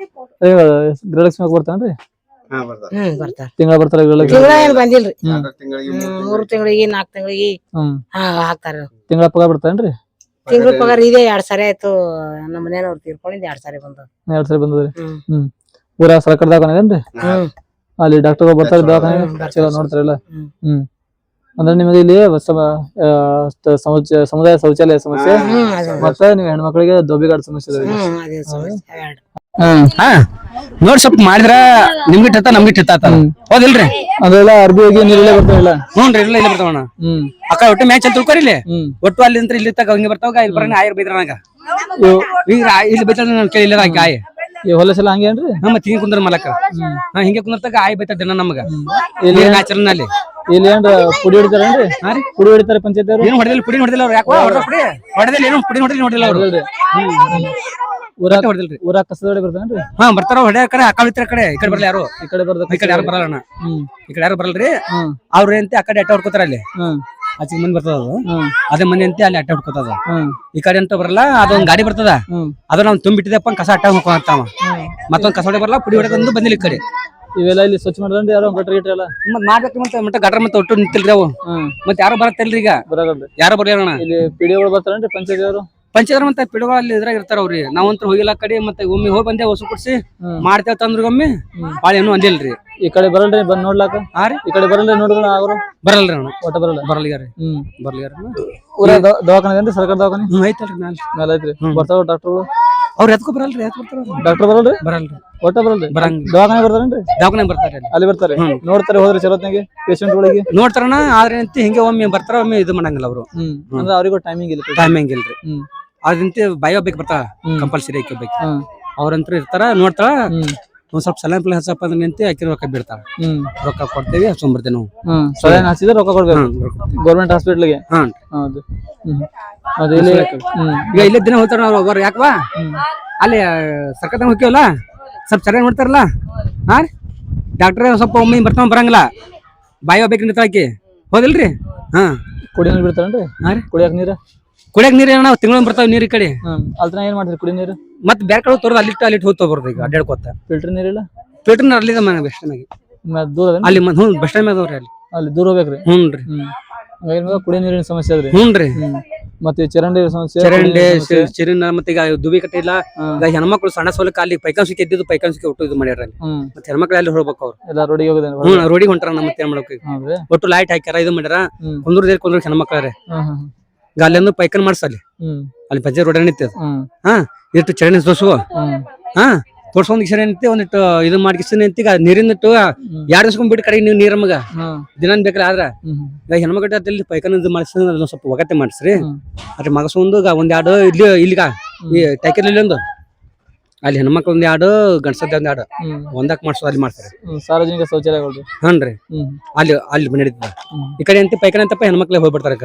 ಗೃಹಲಕ್ಷ್ಮಿ ಬರ್ತಾನ್ರಿ? ಬರ್ತಾರ ತಿಂಗಳ ಬರ್ತಾರ? ತಿಂಗಳ ಏನ್ ಬಂದಿಲ್ರಿ 3 ತಿಂಗಳಿಗೆ 4 ತಿಂಗಳಿಗೆ ಹಾಕ್ತಾರ. ತಿಂಗಳ ಪಗಾರ ಬರ್ತಾನ್ರಿ? ತಿಂಗಳ ಪಗಾರ ಇದೆ 2 ಸಾರಿ ಆಯ್ತು. ನಮ್ಮ ಮನೆಯವ್ರು ತೀರ್ಕೊಂಡಿದ್ 2 ಸಾರಿ ಬಂದವ್. 2 ಸಾರಿ ಬಂದದ್ರಿ. ಊರಾಗ ಸರ್ಕಾರ ದವಾಖಾನೆ ಏನ್ರಿ? ಅಲ್ಲಿ ಡಾಕ್ಟರ್ ಬರ್ತಾರ ದವಾಖಾನೆ ಚಲೋ ನೋಡ್ತಾರಲ್ಲ? ಅಂದ್ರೆ ನಿಮಗೆ ಇಲ್ಲಿ ಸಮುದಾಯ ಶೌಚಾಲಯ ಸಮಸ್ಯೆ ಮತ್ತೆ ನೀವು ಹೆಣ್ಮಕ್ಳಿಗೆ ದೋಬಿಗಾಡ್ ಸಮಸ್ಯೆ ನೋಡ್ ಸ್ವಲ್ಪ ಮಾಡಿದ್ರ ನಿಮ್ಗೆ ಇಟ್ಟ ನಮ್ಗೆ ಇಟ್ಟ ಹೌದಿಲ್ರಿ? ಅದೆಲ್ಲ ಅರ್ಬಿ ಹೋಗಿ ನೀರಿಲ್ಲೇ ಬರ್ತಾವಿಲ್ಲ? ಹ್ಞೂನ್ರಿ ಇಲ್ಲ ಇಲ್ಲ ಬರ್ತಾವಣ್ಣ. ಅಕ್ಕ ಒಟ್ಟು ಮ್ಯಾಚ್ ಅಂತ ತಿಳ್ಕೊರಿಲಿ ಒಟ್ಟು ಅಲ್ಲಿ ಅಂತ ಇಲ್ಲಿ ತಗ ಹಂಗೆ ಬರ್ತಾವ ಇಲ್ಲಿ ಬರಂಗ ಆಯರ್ ಬೈದ್ರ ನಂಗ ಈಗ ಇಲ್ಲಿ ಬೈತಾಳ ನಾನು ಕೇಳಿಲ್ಲ ಆಯ್ ಹೊಲಸೆಲ್ಲ ಹಂಗೆ ಏನ್ರಿ? ನಮ್ಮ ಹಿಂಗೆ ಕುಂದ್ರ ಮಲಕ ಹಿಂಗೆ ಕುಂದ್ರತಾಗ ಆಯ್ ಬೈತಾರ ದಿನ ನಮಗ ನ್ಯಾಚುರಲ್ ಇಲ್ಲಿ ಏನ್ ಪುಡಿ ಹೊಡಿತಾರೇನ್ರಿ? ಪುಡಿ ಹೊಡಿತಾರೆ ಪಂಚಾಯತ್ ಅವ್ರು? ಏನು ಹೊಡೆದಿಲ್ಲ ಪುಡಿ ಹೊಡೆದಿಲ್ಲ ಅವ್ರು. ಯಾಕೋ ಹೊಡೆದಿಲ್ಲ ಏನು ಪುಡಿ ಹೊಡೆದಿಲ್ಲ ಅವ್ರು. ಊರಾಗ ಹೊಡೆದಿಲ್ರಿ? ಊರಾಗ ಕಸದ ಗಾಡಿ ಬರ್ತಾನ್ರಿ? ಹಾ ಬರ್ತಾರ ಹೊಡೆ ಕಡೆ ಆ ಕಡೆ ಕಡೆ ಈ ಕಡೆ ಬರ್ಲಿ ಯಾರು ಈ ಕಡೆ ಬರ್ದ ಈ ಕಡೆ ಯಾರು ಬರಲ್ಲ ಈ ಕಡೆ ಯಾರು ಬರಲ್ರಿ. ಅವ್ರ ಅಂತ ಆ ಕಡೆ ಅಟ್ಟ ಹೊಡ್ಕೋತಾರ ಅಲ್ಲಿ ಆಚೆ ಮಂದಿ ಬರ್ತದ ಅದು ಅದೇ ಮನೆ ಅಂತ ಅಲ್ಲಿ ಅಟ್ಟ ಹೊಡ್ಕೋತದ. ಈ ಕಡೆ ಅಂತ ಬರಲ್ಲ ಅದೊಂದ್ ಗಾಡಿ ಬರ್ತದ ಅದು ನಾವ್ ತುಂಬಿಟ್ಟಿದಪ್ಪ ಕಸ ಅಟ್ಟ ಹೋಗ್ತಾವ ಮತ್ತೊಂದ್ ಕಸ ಹೊಡೆ ಬರಲ್ಲ ಪುಡಿ ಹೊಡೆದು ಬಂದಿಲ್ಲ ಈ ಕಡೆ. ಇವೆಲ್ಲ ಇಲ್ಲಿ ಸ್ವಚ್ಛ ಮಾಡ್ರಿ ಯಾರೋ ಗಟ್ರ ಗಿಟ್ರ ಎಲ್ಲ ಮಾಡ್ಬೇಕು ಮತ್ತೆ ಗಟ್ರ ಮತ್ತೆ ಒಟ್ಟು ನಿಂತಿಲ್ರಿ ಅವು ಮತ್ತೆ ಯಾರು ಬರತ್ತಿಲ್ರಿ ಈಗ ಬರಲ್ರಿ ಯಾರು ಬರ್ಲಿಲ್ಲ. ಇಲ್ಲಿ ಪಿಡಿಒಗಳು ಬರ್ತಾರೇನ್ರಿ ಪಂಚಾಯತ್ ಅವರು? ಪಂಚಾಯತ್ ಮತ್ತೆ ಪಿಡುಗಳು ಅಲ್ಲಿ ಇದ್ರಾಗ ಇರ್ತಾರ ಅವ್ರಿ. ನಾವಂತ್ರ ಹೋಗಿಲ್ಲ ಕಡೆ ಮತ್ತೆ ಒಮ್ಮೆ ಹೋಗಿ ಬಂದೆ ಹೊಸ ಕೊಡ್ಸಿ ಮಾಡ್ತೇವ್ ತಂದ್ರ ಒಮ್ಮೆ ಬಾಳ ಏನು ಅಂದಿಲ್ರಿ. ಈ ಕಡೆ ಬರಲ್ರಿ ಬಂದ್ ನೋಡ್ಲಾಕ? ಈ ಕಡೆ ಬರಲ್ರಿ ನೋಡಿದ್ರ ಅವರು ಬರಲ್ರಿ ಅಣ್ಣ ಒಟ್ಟ ಬರಲ್ಲ ಬರ್ಲಿಗಾರ ಬರ್ಲಿಗಾರ. ಊರ ದವಾಖಾನೆ ಐತೇನ್ರಿ? ಸರ್ಕಾರ ದವಾಖಾನೆ ಐತಲ್ರಿ ಮ್ಯಾಲ ಐತ್ರಿ? ಬರ್ತಾವ ಡಾಕ್ಟರ್ಗಳು? ಅವ್ರ ಎದಕ್ಕೂ ಬರಲ್ರಿ ಡಾಕ್ಟರ್ ಬರಲ್ರಿ? ಬರಲ್ರಿ ಒಟ್ಟ ಬರಲ್ರಿ? ಬರಂಗ ದವಾಖಾನೆ ಬರ್ತಾರೇನ್ರಿ? ದವಾಖಾನೆ ಬರ್ತಾರೆ ಅಲ್ಲಿ ಬರ್ತಾರೆ ನೋಡ್ತಾರೆ ಹೋದ್ರಿ ಚಲೋತ್ನಾಗೆ ಪೇಷಂಟ್ ಗಳಿಗೆ ನೋಡ್ತಾರಣ ಆದ್ರೆ ಅಂತ ಹಿಂಗೆ ಒಮ್ಮೆ ಬರ್ತಾರ ಒಮ್ಮೆ ಇದು ಮಾಡಂಗಿಲ್ಲ ಅವ್ರು. ಅಂದ್ರೆ ಅವ್ರಿಗೂ ಟೈಮಿಂಗ್ ಇಲ್ಲ? ಟೈಮಿಂಗ್ ಇಲ್ರಿ. ಅದಂತೆ ಬಯ ಬೇಕು ಬರ್ತಾರ ಕಂಪಲ್ಸರಿ ಹಾಕಬೇಕು. ಅವ್ರಂತ್ರ ಇರ್ತಾರ ನೋಡ್ತಾರ ಒಂದ್ ಸ್ವಲ್ಪ ಸಲಹೆ ಪ್ಲೇ ಹಚ್ಚಪ್ಪ ಅಂದ್ರೆ ನಿಂತಿ ಹಾಕಿ ರೊಕ್ಕ ಬಿಡ್ತಾರ. ರೊಕ್ಕ ಕೊಡ್ತೇವಿ ಹಚ್ಕೊಂಡ್ಬರ್ತೇವೆ ನಾವು. ಸಲಹೆ ಹಚ್ಚಿದ್ರೆ ರೊಕ್ಕ ಕೊಡ್ಬೇಕು ಗೌರ್ಮೆಂಟ್ ಹಾಸ್ಪಿಟ್ಲಿಗೆ? ಹೌದು. ಈಗ ಇಲ್ಲೇ ದಿನ ಹೋಗ್ತಾರ ಅವ್ರು ಒಬ್ಬರು ಯಾಕವಾ ಅಲ್ಲಿ ಸರ್ಕಾರ ಹೋಗ್ಯವಲ್ಲ ಸ್ವಲ್ಪ ಸರಿಯಾಗಿ ನೋಡ್ತಾರಲ್ಲ ಹಾ ಡಾಕ್ಟರ್ ಸ್ವಲ್ಪ ಒಮ್ಮೆ ಬರ್ತಾವ ಬರಂಗಿಲ್ಲ ಬಾಯಿ ಹೋಗ್ಬೇಕು ನಿಂತ ಹಾಕಿ ಹೌದಿಲ್ರಿ? ಹಾ ಕುಡಿಯೋ ನೀರು ಬಿಡ್ತಾರೇನ್ರಿ? ಹಾ ರೀ ಕುಡಿಯಾಕ ನೀರು ಕುಡಿಯಾಕ ನೀರು ನಾವು ತಿಂಗಳ ಬರ್ತಾವ ನೀರ್ ಈ ಕಡೆ. ಅಲ್ತನ ಏನ್ ಮಾಡ್ತೀರಿ ಕುಡಿ ನೀರು? ಮತ್ತೆ ಬೇರೆ ಕಡೆ ತೋರ್ದು ಅಲ್ಲಿಟ್ಟು ಅಲ್ಲಿಟ್ಟು ಹೋಗ್ತಾ ಬರ್ದು ಈಗ ಅಡ್ಡಾಡ್ಕೋತ. ಫಿಲ್ಟರ್ ನೀರಿಲ್ಲ? ಫಿಲ್ಟರ್ ನೀರು ಅಲ್ಲಿದೆ ಮನೆ ಬೆಸ್ಟ್ ಮ್ಯಾಗೆ ದೂರ ಅಲ್ಲಿ ಬಸ್ ಸ್ಟ್ಯಾಂಡ್ ಮ್ಯಾಗ ಅವ್ರಿ ಅಲ್ಲಿ ದೂರ ಹೋಗ್ಬೇಕ್ರಿ? ಹ್ಞೂನ್ರಿ. ಕುಡಿಯೋ ನೀರಿನ ಸಮಸ್ಯೆ ಅದ್ರಿ? ಹ್ಞೂನ್ರಿ. ಮತ್ತೆ ಚರಂಡಿ ಸಮಸ್ಯೆ? ಚರಂಡಿ ಚಿರಿನ ಮತ್ತೆ ಈಗ ದುಬಿ ಕಟ್ಟೆ ಇಲ್ಲ. ಈಗ ಹೆಣ್ಮಕ್ಳು ಸಣ್ಣ ಸೋಲಕ್ಕೆ ಅಲ್ಲಿ ಪೈಕಾನ್ಸಿಕೆ ಇದ್ದಿದ್ದು ಪೈಕಾನ್ಸಿಕೆ ಒಟ್ಟು ಇದು ಮಾಡ್ಯಾರ ಅಲ್ಲಿ. ಮತ್ತೆ ಹೆಣ್ಮಕ್ಳು ಅಲ್ಲಿ ಹೋಗ್ಬೇಕು ಅವ್ರು ಎಲ್ಲ ರೋಡಿಗೆ ಹೋಗಿದೆ? ರೋಡಿಗೆ ಹೊಂಟಾರ. ಮತ್ತೆ ಏನ್ ಮಾಡ್ಬೇಕು ಒಟ್ಟು ಲೈಟ್ ಹಾಕ್ಯಾರ ಇದು ಮಾಡ್ಯಾರ. ಕುಂದ್ರ ಹೆಣ್ಮಕ್ಳಾರೆ ಅಲ್ಲಿಂದ ಪೈಕನ್ ಮಾಡ್ಸಲ್ಲಿ ಅಲ್ಲಿ ಬಜ್ಜೆ ರೋಡ್ ನಿಂತದ ಹಾ ಇಟ್ಟು ಚರಣಿ ತೋರ್ಸುವ ಹಾ ತೋರ್ಸ್ಕೊಂಡ್ ಕಿಶನ್ ನಿಂತಿ ಒಂದಿಟ್ಟು ಇದು ಮಾಡಿ ಕಿಶನ್ ನಿಂತಿ ನೀರಿನ ಇಟ್ಟು 2 ದಿವ್ಸಕೊಂಡ್ ಬಿಟ್ಟು ಕಡೆಗೆ ನೀವು ನೀರ್ ನಮಗ ದಿನ ಬೇಕ್ರಿ ಆದ್ರ ಈಗ ಹೆಣ್ಮಕ್ಳು ಪೈಕನ್ ಇದು ಮಾಡಿಸಿದ್ರೆ ಅದನ್ನ ಸ್ವಲ್ಪ ಒಗತ್ತೆ ಮಾಡಿಸ್ರಿ ಅದ್ರ ಮಗಸೊಂದು ಒಂದ್ 2 ಇಲ್ಲಿಗ ಈ ಟೈಕಲ್ಲಿ ಒಂದು ಅಲ್ಲಿ ಹೆಣ್ಮಕ್ಳು ಒಂದ್ 2 ಗಂಡಸದ ಒಂದ್ 2 ಒಂದಕ್ ಮಾಡ್ಸೋದು ಅಲ್ಲಿ ಮಾಡ್ತಾರೆ ಸಾರ್ವಜನಿಕ ಶೌಚಾಲಯಗಳು ಹನ್ರಿ ಅಲ್ಲಿ ನಡೀತದ ಈ ಕಡೆ ಅಂತ ಪೈಕನ್ ಅಂತಪ್ಪ ಹೆಣ್ಮಕ್ಳು ಹೋಗ್ಬಿಡ್ತಾರೆ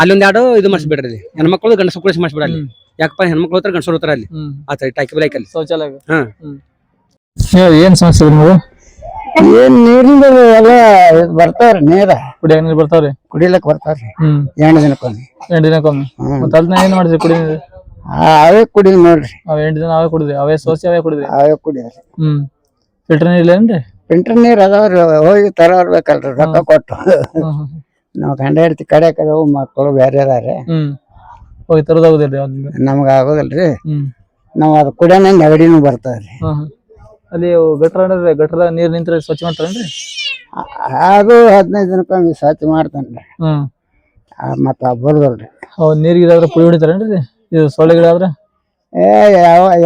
ಅಲ್ಲಿ ಒಂದ್ 2 ಇದು ಮಾಡಿಸ್ಬಿಡ್ರಿ ಹೆಣ್ಮಕ್ಳು ಗಂಡಸ ಕೂಡ ಮಾಡಿಸ್ಬಿಡಲ್ಲಿ ಯಾಕಪ್ಪ ಹೆಣ್ಮಕ್ಳು ಹೋಗ್ತಾರೆ ಗಂಡಸರು ಹೋಗ್ತಾರೆ ಅಲ್ಲಿ ಆತ ಟೈಕಿ ಬೈಕ್ ಅಲ್ಲಿ ಶೌಚಾಲಯ ಏನ್ ಸಮಸ್ಯೆ ನಿಮ್ಗೆ ಏನ್ ನೀರಿಂದ ಎಲ್ಲ ಬರ್ತಾವ್ರಿ ನೀರ ಕುಡಿಯ ನೀರು ಬರ್ತಾವ್ರಿ ಕುಡಿಲಕ್ ಬರ್ತಾವ್ರಿ 2 ದಿನಕ್ಕೊಮ್ಮೆ 2 ದಿನಕ್ಕೊಮ್ಮೆ ಮತ್ತೆ ಅದನ್ನ ಏನ್ ಮಾಡಿದ್ರಿ ಕುಡಿ ನೀರು ಅವೇ ಕುಡಿ ನೋಡ್ರಿ ಅವ್ 8 ದಿನ ಅವೇ ಕುಡಿದ್ರಿ ಅವೇ ಸೋಸಿ ಅವೇ ಕುಡಿದ್ರಿ ಅವೇ ಕುಡಿಯವ್ರಿ ಫಿಲ್ಟರ್ ನೀರ್ ಇಲ್ಲೇನ್ರಿ ಫಿಲ್ಟರ್ ನೀರ್ ಅದಾವ್ರಿ ಹೋಗಿ ತರಬೇಕಲ್ರಿ ರೊಕ್ಕ ಕೊಟ್ಟು ನಾವ್ ಗಂಡ ಹೆಂಡತಿ ಕಡೆ ಮಕ್ಕಳು ಬೇರೆ ಅದಾರೆ ಹೋಗಿ ತರೋದಾಗುದಿಲ್ರಿ ನಮ್ಗ ಆಗೋದಿಲ್ರಿ ನಾವ್ ಅದ್ ಕುಡಿಯೋಣ ನೆಗಡಿನೂ ಬರ್ತಾವ್ರಿ ಅಲ್ಲಿ ಗಟ್ರ ನೀರ್ ನಿಂತ್ರೆ ಸ್ವಚ್ಛ ಮಾಡ್ತಾರೇನ್ರಿ ಅದು 15 ದಿನಕ್ಕೊಮ್ಮೆ ಸ್ವಚ್ಛ ಮಾಡ್ತಾನ್ರಿ ಮತ್ತ ಬರುದಲ್ರಿ ನೀರಿಗಾದ್ರೆ ಪುಡಿ ಹೊಡಿತಾರೇನ್ರಿ ಇದು ಸೊಳ್ಳೆಗಳಾದ್ರೆ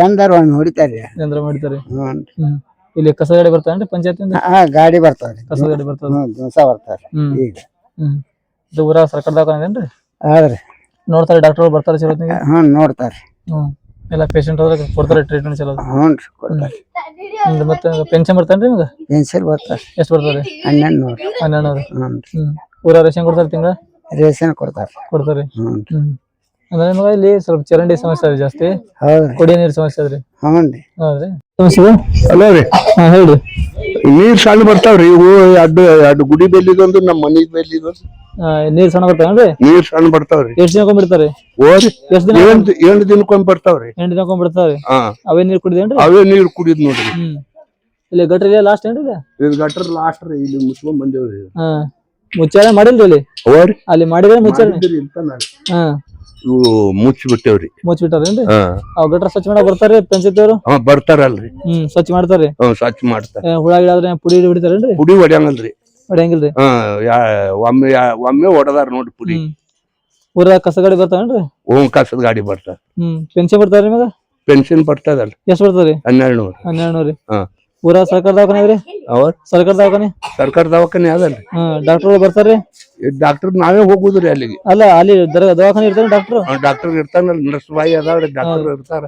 ಎಂದಾರ ಒಮ್ಮೆ ಹೊಡಿತಾರ್ರಿ ಯಂತ್ರ ಮಾಡಿತಾರೆ ಹ್ಞೂ ಇಲ್ಲಿ ಕಸ ಗಾಡಿ ಬರ್ತಾರೇನ್ರಿ ಪಂಚಾಯತಿಂದ ಗಾಡಿ ಬರ್ತಾವ್ರಿ ಕಸ ಗಾಡಿ ಬರ್ತಾವ ದಿವಸ ಬರ್ತಾವ್ರಿ ಈಗ ಇದು ಊರಾಗ ಸರ್ಕಾರ ದವಾಖಾನೆ ಹೌದ್ರಿ ನೋಡ್ತಾರೆ ಡಾಕ್ಟರ್ ಬರ್ತಾರೆ ಚಲೋ ನೋಡ್ತಾರ್ರಿ ಎಲ್ಲ ಪೇಷಂಟ್ ಹೋದ್ರೆ ಕೊಡ್ತಾರೆ ಟ್ರೀಟ್ಮೆಂಟ್ ಚಲೋ ಹ್ಞೂನ್ರಿ ಕೊಡ್ತಾರ್ರಿ ಮತ್ತೆ ಪೆನ್ಷನ್ ಬರ್ತಾನ್ರಿ ನಿಮ್ಗೆ ಪೆನ್ಸಿಲ್ ಬರ್ತಾರ ಎಷ್ಟು ಬರ್ತದೆ 1200 1200 ಊರ ರೇಷನ್ ಕೊಡ್ತಾರೆ ತಿಂಗಳ ರೇಷನ್ ಕೊಡ್ತಾರೆ ಅಂದ್ರೆ ನಿಮ್ಗೆ ಇಲ್ಲಿ ಸ್ವಲ್ಪ ಚರಂಡಿ ಸಮಸ್ಯೆ ಅದ ಜಾಸ್ತಿ ಹೌದ್ರಿ ಕುಡಿಯೋ ನೀರ್ ಸಮಸ್ಯೆ ಅದ್ರಿ ಹ್ಞೂನ್ರಿ ಹೌದ್ರಿ ಅಲೋ ರೀ ಹೇಳಿ ನೀರ್ ಸಣ್ಣ ಬರ್ತಾವ್ರಿ ಇವು ಅಡ್ಡು ಗುಡಿ ಬೆಲ್ಲಿದೊಂದು ನಮ್ಮ ಮನಿ ಬೆಲ್ಲಿದೊಂದು ನೀರ್ ಸಣ್ಣ ಬರ್ತಾವೇನ್ರಿ ನೀರ್ ಸಣ್ಣ ಬರ್ತಾವ್ರಿ ಎಷ್ಟ್ ದಿನಕ್ಕೊಮ್ಮೆ ಬಿಡ್ತಾರೆ ಓರಿ ಎಷ್ಟ್ ದಿನ 8 ದಿನಕ್ಕೊಮ್ಮೆ ಬರ್ತಾವ್ರಿ 8 ದಿನಕ್ಕೊಮ್ಮೆ ಬಿಡ್ತಾವ್ರಿ ಅವೇ ನೀರ್ ಕುಡಿದೇನ್ರಿ ಅವೇ ನೀರ್ ಕುಡಿದ್ ನೋಡ್ರಿ ಇಲ್ಲಿ ಗಟ್ರ ಇಲ್ಲ ಲಾಸ್ಟ್ ಏನ್ರಿ ಇದು ಗಟ್ರ ಲಾಸ್ಟ್ ರೀ ಇಲ್ಲಿ ಮುಚ್ಕೊಂಡ್ ಬಂದೇವ್ರಿ ಮುಚ್ಚಾಳೆ ಮಾಡಿಲ್ರಿ ಇಲ್ಲಿ ಓರಿ ಅಲ್ಲಿ ಮಾಡಿದ್ರೆ ಮುಚ್ಚಾಳೆ ಇವು ಮುಚ್ಚಿ ಬಿಟ್ಟೇವ್ರಿ ಮುಚ್ಚಿಬಿಟ್ಟಾರೇನ್ರಿ ಅವ್ ಗಟ್ರ ಸ್ವಚ್ಛ ಮಾಡಕ್ ಬರ್ತಾರ್ರಿ ಪಂಚಾಯತ್ ಅವರು ಬರ್ತಾರಲ್ರಿ ಸ್ವಚ್ಛ ಮಾಡ್ತಾರ್ರಿ ಸ್ವಚ್ಛ ಮಾಡ್ತಾರ ಹುಳ ಗಿಡಾದ್ರೆ ಪುಡಿ ಹೊಡಿತಾರೇನ್ರಿ ಪುಡಿ ಹೊಡ್ಯಂಗಲ್ರಿ ಹೊಡ್ಯಂಗಿಲ್ರಿ ಒಮ್ಮೆ ಹೊಡದಾರ ನೋಡ್ರಿ ಪುಡಿ ಊರಾಗ ಕಸ ಗಾಡಿ ಬರ್ತಾವೇನ್ರಿ ಕಸದ ಗಾಡಿ ಬರ್ತಾರ ಪೆನ್ಷನ್ ಬರ್ತಾರ್ರಿ ನಿಮಗ ಪೆನ್ಷನ್ ಬರ್ತದಲ್ರಿ ಎಷ್ಟ್ ಬರ್ತಾವ್ರಿ 1200 ರೀ ಊರಾಗ ಸರ್ಕಾರ ದವಾಖಾನೆ ಐತ್ರಿ ಸರ್ಕಾರ ದವಾಖಾನೆ ಸರ್ಕಾರ ದವಾಖಾನೆ ಅದಲ್ರಿ ಡಾಕ್ಟರ್ ಬರ್ತಾರ್ರಿ ಡಾಕ್ಟರ್ ನಾವೇ ಹೋಗುದ್ರಿ ಅಲ್ಲಿಗೆ ಅಲ್ಲ ಅಲ್ಲಿ ದವಾಖಾನೆ ಇರ್ತಾರ ಡಾಕ್ಟರ್ ಇರ್ತಾನಲ್ಲ ನರ್ಸ್ ಬಾಯಿ ಅದಾವ್ರಿ ಡಾಕ್ಟರ್ ಇರ್ತಾರ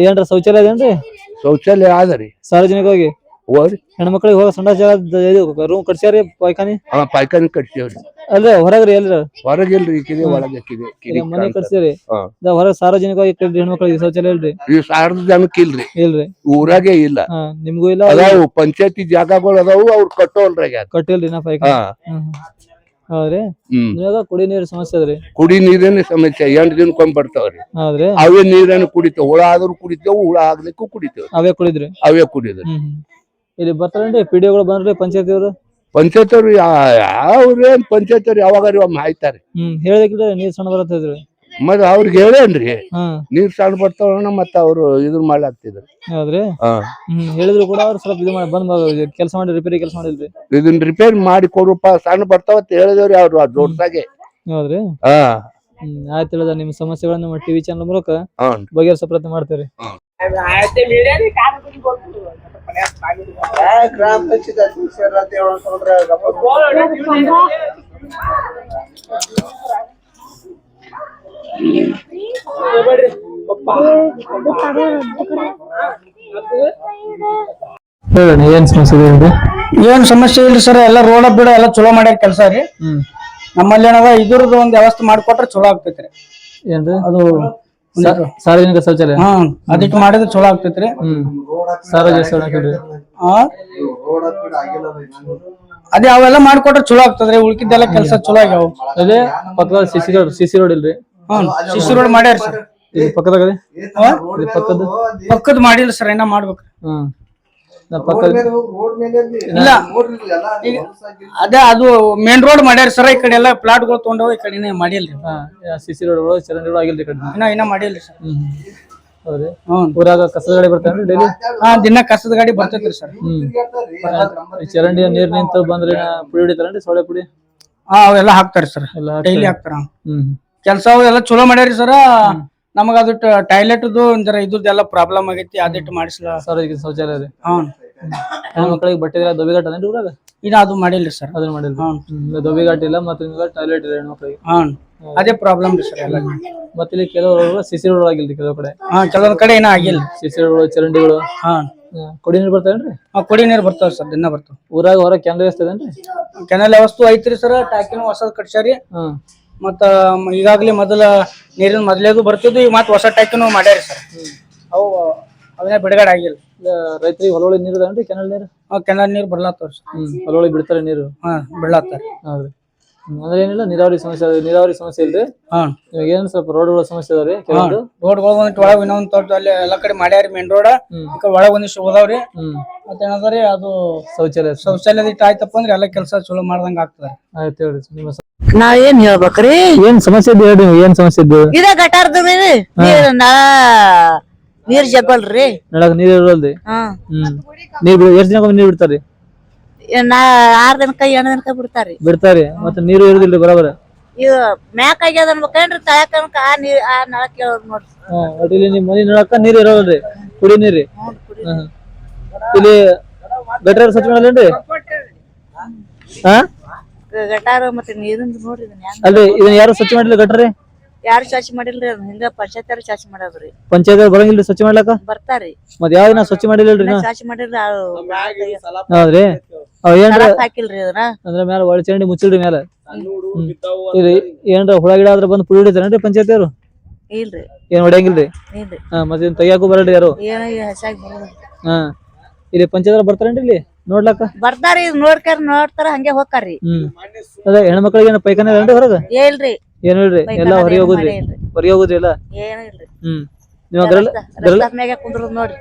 ಏನ್ರ ಶೌಚಾಲಯ ಅದೇನ್ರಿ ಶೌಚಾಲಯ ಆದರಿ ಸಾರ್ವಜನಿಕವಾಗಿ ಹೋಗ್ರಿ ಹೆಣ್ಮಕ್ಳಿಗೆ ಹೋಗ ಸಂಡಾಸ ಜಾಗ ರೂಮ್ ಕಟ್ಸ್ಯಾರಿ ಪಾಯ್ಖಾನಿ ಪಾಯ್ಖಾನೆ ಕಟ್ಸೇವ್ರಿ ಅಲ್ಲೇ ಹೊರಗ್ರಿ ಎಲ್ರ ಹೊರಗಿಲ್ರಿ ಕಿದೆ ಒಳಗೆ ಮನೆ ಕಟ್ಸ್ಯಾರಿ ಹೊರಗ್ ಸಾರ್ವಜನಿಕವಾಗಿ ಹೆಣ್ಮಕ್ಳಿಗೆ ಶೌಚಾಲಯ ಇಲ್ರಿ ಈ 1000 ಜನಕ್ಕೆ ಇಲ್ರಿ ಇಲ್ರಿ ಊರಾಗೆ ಇಲ್ಲ ನಿಮ್ಗೂ ಇಲ್ಲ ಅದಾವು ಪಂಚಾಯತಿ ಜಾಗಗಳು ಅದಾವು ಅವ್ರು ಕಟ್ಟೋಲ್ರಿ ಕಟ್ಟಿಲ್ರಿ ನಾ ಪಾಯ್ಖಾನಿ ಹೌದ್ರಿ ಇವಾಗ ಕುಡಿ ನೀರ್ ಸಮಸ್ಯೆ ಅದ್ರಿ ಕುಡಿ ನೀರೇನ ಸಮಸ್ಯೆ 8 ದಿನಕ್ಕೊಮ್ಮೆ ಬರ್ತಾವ್ರಿ ಹೌದ್ರಿ ಅವೇ ನೀರನ್ನು ಕುಡಿತೇವ್ ಹುಳ ಆದ್ರೂ ಕುಡಿತೇವ್ ಹುಳ ಆಗ್ಲಿಕ್ಕೂ ಕುಡಿತೇವ್ ಅವೇ ಕುಡಿದ್ರಿ ಅವೇ ಕುಡಿದ್ರಿ ಇಲ್ಲಿ ಬರ್ತಾರೇನ್ರಿ ಪಿಡಿಒಗಳು ಬಂದ್ರಿ ಪಂಚಾಯತಿ ಅವರು ಪಂಚಾಯತ್ ಅವ್ರು ಅವ್ರೇನ್ ಪಂಚಾಯತ್ ಅವ್ರು ಯಾವಾಗಾರಿ ಒಮ್ಮೆ ಹಾಯ್ತಾರ ಹೇಳ್ಬೇಕಿಲ್ಲ ನೀರ್ ಸಣ್ಣ ಬರತ್ತಿದ್ರಿ ಮತ್ ಅವ್ರಿಗೆ ಹೇಳೇನ್ರಿ ನೀರ್ ಸಣ್ಣ ಬರ್ತಾವ ಮತ್ತ ಅವ್ರು ಇದನ್ ಮಾಡ್ಲಾಗ್ತಿದ್ರು ಹೌದ್ರಿ ಹೇಳಿದ್ರು ಕೂಡ ಅವ್ರು ಸ್ವಲ್ಪ ಇದು ಮಾಡಿ ಬಂದ್ ಕೆಲಸ ಮಾಡಿ ರಿಪೇರಿ ಕೆಲಸ ಮಾಡಿಲ್ರಿ ಇದನ್ ರಿಪೇರ್ ಮಾಡಿ ಕೊಡುಪ್ಪ ಸಣ್ಣ ಬರ್ತಾವತ್ ಹೇಳಿದವ್ರಿ ಅವ್ರು ದೊಡ್ಡದಾಗೆ ಹೌದ್ರಿ ಆಯ್ತು ಹೇಳಿದ ನಿಮ್ ಸಮಸ್ಯೆಗಳನ್ನ ಟಿವಿ ಚಾನಲ್ ಮೂಲಕ ಬಗೆಹರಿಸೋ ಪ್ರಯತ್ನ ಮಾಡ್ತೇವ್ರಿ ಗ್ರಾಮ ಪಂಚಾಯತ್ ಏನ್ ಸಮಸ್ಯೆ ಇದೆ? ಏನ್ ಸಮಸ್ಯೆ ಇಲ್ರಿ ಸರ್ ಎಲ್ಲ ರೋಡ್ ಬಿಡ ಎಲ್ಲ ಚಲೋ ಮಾಡ್ಯಾರ ಕೆಲಸ ರೀ ನಮ್ಮಲ್ಲಿ ಏನದ ಇದ್ರದ್ದು ಒಂದ್ ವ್ಯವಸ್ಥೆ ಮಾಡ್ಕೊಟ್ರೆ ಚಲೋ ಆಗ್ತೈತ್ರಿ ಏನ್ರಿ ಅದು ಸಾರ್ವಜನಿಕ ಶೌಚಾಲಯ ಅದಕ್ಕೆ ಮಾಡಿದ್ರೆ ಚಲೋ ಆಗ್ತೈತ್ರಿ ಅದೇ ಅವೆಲ್ಲ ಮಾಡ್ಕೊಟ್ರೆ ಚಲೋ ಆಗ್ತದ್ರಿ ಉಳ್ಕಿದ್ದೆಲ್ಲ ಕೆಲಸ ಚಲೋ ಆಗ್ಯಾವ ಅದೇ ಪಕ್ಕದ ಸಿಸಿ ರೋಡ್ ಇಲ್ರಿ ಸಿಸಿ ರೋಡ್ ಮಾಡ್ಯಾರ ಸರ್ ಪಕ್ಕದಾಗ ಪಕ್ಕದ ಮಾಡಿಲ್ಲ ಸರ್ ಏನ ಮಾಡ್ಬೇಕ್ರಿ ಇಲ್ಲ ಅದೇ ಅದು ಮೇನ್ ರೋಡ್ ಮಾಡ್ಯಾರ ಸರ್ ಈ ಕಡೆ ಎಲ್ಲ ಪ್ಲಾಟ್ ಗಳು ತಗೊಂಡವ ಈ ಕಡೆ ಮಾಡಿಲ್ರಿ ಸಿಸಿ ರೋಡ್ ಚರಂಡಿ ರೋಡ್ ಆಗಿಲ್ರಿ ಕಡೆ ಇನ್ನ ಮಾಡಿಲ್ರಿ ಸರ್ ಹೌದ್ರಿ ಊರಾಗ ಕಸದ ಗಾಡಿ ಬರ್ತಾನ್ರಿ ಡೈಲಿ ದಿನ ಕಸದ ಗಾಡಿ ಬರ್ತೈತ್ರಿ ಸರ್ ಚರಂಡಿ ನೀರ್ ನಿಂತು ಬಂದ್ರೆ ಪುಡಿ ಹೊಡಿತಾರನ್ರಿ ಸೊಳ್ಳೆ ಪುಡಿ ಅವೆಲ್ಲ ಹಾಕ್ತಾರಿ ಸರ್, ಎಲ್ಲ ಡೈಲಿ ಹಾಕ್ತಾರ. ಹ್ಮ್ ಕೆಲಸ ಎಲ್ಲ ಚಲೋ ಮಾಡ್ಯಾರಿ ಸರ್. ನಮಗ ಅದು ಟಾಯ್ಲೆಟ್ ಒಂದರ ಇದ್ರದ್ದೆಲ್ಲ ಪ್ರಾಬ್ಲಮ್ ಆಗೈತಿ, ಅದಿಟ್ಟು ಮಾಡಿಸ್ಲ. ಸಾರ್ವಜನಿಕ ಶೌಚಾಲಯ ರೀ. ಹ್ಮ್ ಹೆಣ್ಮಕ್ಳಿಗೆ ಬಟ್ಟೆ ದೊಬ್ಬಿಘಾಟ ಅದೇನ್ರಿ ಊರಾಗ? ಇನ್ನ ಅದು ಮಾಡಿಲ್ರಿ ಸರ್. ಅದನ್ನ ಮಾಡಿಲ್ಲ. ದೊಬ್ಬಿಘಾಟ ಇಲ್ಲ ಮತ್ತೆ ಟಾಯ್ಲೆಟ್ ಇದೆ ಹೆಣ್ಮಕ್ಳಿಗೆ. ಅದೇ ಪ್ರಾಬ್ಲಮ್ ರೀ ಸರ್ ಎಲ್ಲ. ಮತ್ತೆ ಇಲ್ಲಿ ಕೆಲವು ಸಿಸಿ ರೋಡ್ ಆಗಿಲ್ರಿ ಕೆಲವು ಕಡೆ. ಕೆಲವೊಂದ್ ಕಡೆ ಏನೋ ಆಗಿಲ್ಲ. ಸಿಸಿ ರೋಡ್, ಚರಂಡಿಗಳು. ಕುಡಿ ನೀರು ಬರ್ತಾವೇನ್ರಿ? ಕುಡಿ ನೀರ್ ಬರ್ತಾವ ಸರ್, ದಿನ ಬರ್ತಾವ. ಊರಾಗ ಹೊರಗೆ ಕ್ಯಾನ್ ವ್ಯವಸ್ಥೆ ಅದೇನ್ರಿ? ಕೆನಲ್ ವ್ಯವಸ್ಥೆ ಐತ್ರಿ ಸರ್, ಟ್ಯಾಕಿನೂ ಹೊಸದ್ ಕಟ್ಸ್ಯಾರಿ. ಮತ್ತ ಈಗಾಗ್ಲೇ ನೀರಿನ ಮೊದಲೇದು ಬರ್ತಿದ್ವು, ಈಗ ಮತ್ತೆ ಹೊಸ ಟ್ಯಾಕಿನೂ ಮಾಡ್ಯಾರಿ ಸರ್. ಅವು ಅವನ್ನ ಬಿಡುಗಡೆ ಆಗಿಲ್ಲ. ರೈತರಿಗೆ ಹೊಲೊಳಗೆ ನೀರು ಅದೇನ್ರಿ? ಕೆನಲ್ ನೀರು? ಕೆನಲ್ ನೀರ್ ಬರ್ಲಾತ್ತವ್ರ ಸರ್. ಹೊಲೊಳಗೆ ಬಿಡ್ತಾರೆ ನೀರು? ಬಿಡ್ಲಾತ್ತಾರ. ಹೌದ್ರಿ. ಅಂದ್ರೆ ಏನಿಲ್ಲ, ನೀರಾವರಿ ಸಮಸ್ಯೆ ಇಲ್ರಿ. ಇವಾಗ ಏನ್ ಸ್ವಲ್ಪ ರೋಡ್ಗಳ ಸಮಸ್ಯೆ ಅದಾವ್ರಿ. ರೋಡ್ಗಳು ಒಂದಿಟ್ಟು ಒಳಗ್ ಇನ್ನೊಂದ್ ತೋಟ ಅಲ್ಲಿ ಎಲ್ಲಾ ಕಡೆ ಮಾಡ್ಯಾರಿ ಮೇನ್ ರೋಡ್. ಒಳಗ್ ಒಂದಿಷ್ಟು ಹೋದಾವ್ರಿ. ಮತ್ತೆ ಏನದ್ರಿ ಅದು ಶೌಚಾಲಯದ ಇಟ್ಟು ಆಯ್ತಪ್ಪ ಅಂದ್ರೆ ಎಲ್ಲಾ ಕೆಲಸ ಚಲೋ ಮಾಡ್ದಂಗ ಆಗ್ತದ. ಆಯ್ತು ಹೇಳ್ರಿ. ನಿಮ್ಮ ನಾವ್ ಏನ್ ಹೇಳ್ಬೇಕ್ರಿ? ಏನ್ ಸಮಸ್ಯೆ ಇದ್ದು ಹೇಳಿ, ಏನ್ ಸಮಸ್ಯೆ ಇದ್ದು? ಇದ ಗಟಾರ್ದು ನೀರ್ ಜಗ್ಗಲ್ರಿ. ನಳಕ್ ನೀರ್ ಇರಲ್ರಿ. ನೀರ್ ಎಷ್ಟ್ ದಿನಕ್ಕೊಮ್ಮೆ ನೀರ್ ಬಿಡ್ತಾರಿ? 6 ದಿನಕ್ಕ 8 ದಿನಕ್ಕ ಬಿಡ್ತಾರಿ. ಮತ್ತೆ ನೀರು ಇರುದಿಲ್ರಿ ಬರೋಬರ? ಇದು ಮ್ಯಾಕ್ ಆಗ್ಯದ ಅನ್ಬೇಕೇನ್ರಿ, ತಳಕನಕ ಆ ನಳ ಕೇಳೋದ್ ನೋಡ್ರಿ. ಇಲ್ಲಿ ನಿಮ್ ಮನಿ ನಳಕ್ಕ ನೀರ್ ಇರೋಲ್ರಿ, ಕುಡಿ ನೀರಿ. ಇಲ್ಲಿ ಗಟರ್ ಸ್ವಚ್ಛ ಮಾಡಲ್ಲೇನ್ರಿ? ಗಟಾರ ಮತ್ತೆ ನೀರಿಂದ ನೋಡ್ರಿ. ಅಲ್ರಿ, ಇದನ್ನ ಯಾರು ಸ್ವಚ್ಛ ಮಾಡಿಲ್ಲ ಗಟ್ರಿ? ಯಾರು ಸ್ವಚ್ಛ ಮಾಡಿಲ್ರಿ, ಅದ್ ಹಿಂಗ ಪಂಚಾಯತ್ ಸ್ವಚ್ಛ ಮಾಡದ್ರಿ. ಪಂಚಾಯತ್ ಬರಂಗಿಲ್ರಿ ಸ್ವಚ್ಛ ಮಾಡ್ಲಕ್ಕ? ಬರ್ತಾರಿ. ಮತ್ ಯಾವ್ದಿನ ಸ್ವಚ್ಛ ಮಾಡಿಲ್ರಿ? ಸ್ವಚ್ಛ ಮಾಡಿಲ್ರಿ. ಹೌದ್ರಿ. ಏನ್ರ ಹಾಕಿಲ್ರಿ ಅದನ್ನ. ಅಂದ್ರ ಮ್ಯಾಲ ಒಳ ಚರಂಡಿ ಮುಚ್ಚಿಲ್ರಿ ಮ್ಯಾಲ? ಇದು ಏನ್ರ ಹುಳ ಗಿಡ ಆದ್ರ ಬಂದ್ ಪುಡಿ ಹಿಡಿತಾರೇನ್ರಿ ಪಂಚಾಯತ್ ಅವ್ರು? ಇಲ್ರಿ. ಏನ್ ಹೊಡೆಯಂಗಿಲ್ರಿ? ಇಲ್ರಿ. ಮತ್ತೆ ತೆಗಿಯಾಕು ಬರಲ್ರಿ ಯಾರು? ಏನ ಇಲ್ಲಿ ಪಂಚಾಯತ್ ಬರ್ತಾರೇನ್ರಿ ಇಲ್ಲಿ ನೋಡ್ಲಕ್ಕ? ಬರ್ತಾರಿ, ನೋಡ್ತಾರ ಹಂಗೆ ಹೋಗ್ತಾರ್ರಿ. ಅದ ಹೆಣ್ಮಕ್ಳಿಗೆ ಏನ ಪೈಖಾನೆ ಅದೇನ್ರಿ ಹೊರಗ? ಹೇಳ್ರಿ. ಏನು ಇಲ್ರಿ, ಎಲ್ಲಾ ಹೊರಗೆ ಹೋಗುದ್ರಿ? ಹೊರಗೆ ಹೋಗುದ್ರಿ ಎಲ್ಲ? ಏನು ಇಲ್ರಿ. ನೀವು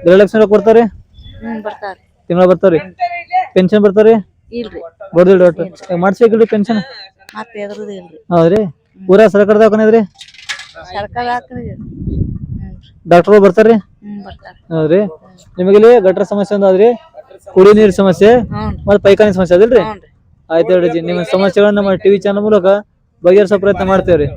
ಗೃಹಲಕ್ಷ್ಮಿ ಕೊಡ್ತಾರಿ? ಬರ್ತಾರಿ. ತಿಂಗಳ ಬರ್ತಾರಿ? ಪೆನ್ಷನ್ ಬರ್ತಾರಿ? ಇಲ್ರಿ. ಬರ್ದಿಲ್ರಿ ಒಟ್ಟು? ಮಾಡ್ಸಬೇಕಿಲ್ರಿ ಪೆನ್ಷನ್? ಮತ್ತೆ ಎದ್ರದ್ದು ಇಲ್ರಿ. ಹೌದ್ರಿ. ಊರ ಸರ್ಕಾರ ದವಾಖಾನೆ ಇದ್ರಿ? ಸರ್ಕಾರ ಡಾಕ್ಟರ್ ಬರ್ತಾರ್ರಿ? ಬರ್ತಾರ. ಹೌದ್ರಿ. ನಿಮಗಿಲ್ಲಿ ಗಟ್ರ ಸಮಸ್ಯೆ ಒಂದಾದ್ರಿ, ಕುಡಿ ನೀರ್ ಸಮಸ್ಯೆ, ಮತ್ತೆ ಪೈಖಾನೆ ಸಮಸ್ಯೆ ಅದಿಲ್ರಿ? ಆಯ್ತು ಹೇಳ್ರಿ. ನಿಮ್ಮ ಸಮಸ್ಯೆಗಳನ್ನ ನಮ್ಮ ಟಿವಿ ಚಾನಲ್ ಮೂಲಕ ಬಗೆಹರಿಸೋ ಪ್ರಯತ್ನ ಮಾಡ್ತೇವ್ರಿ.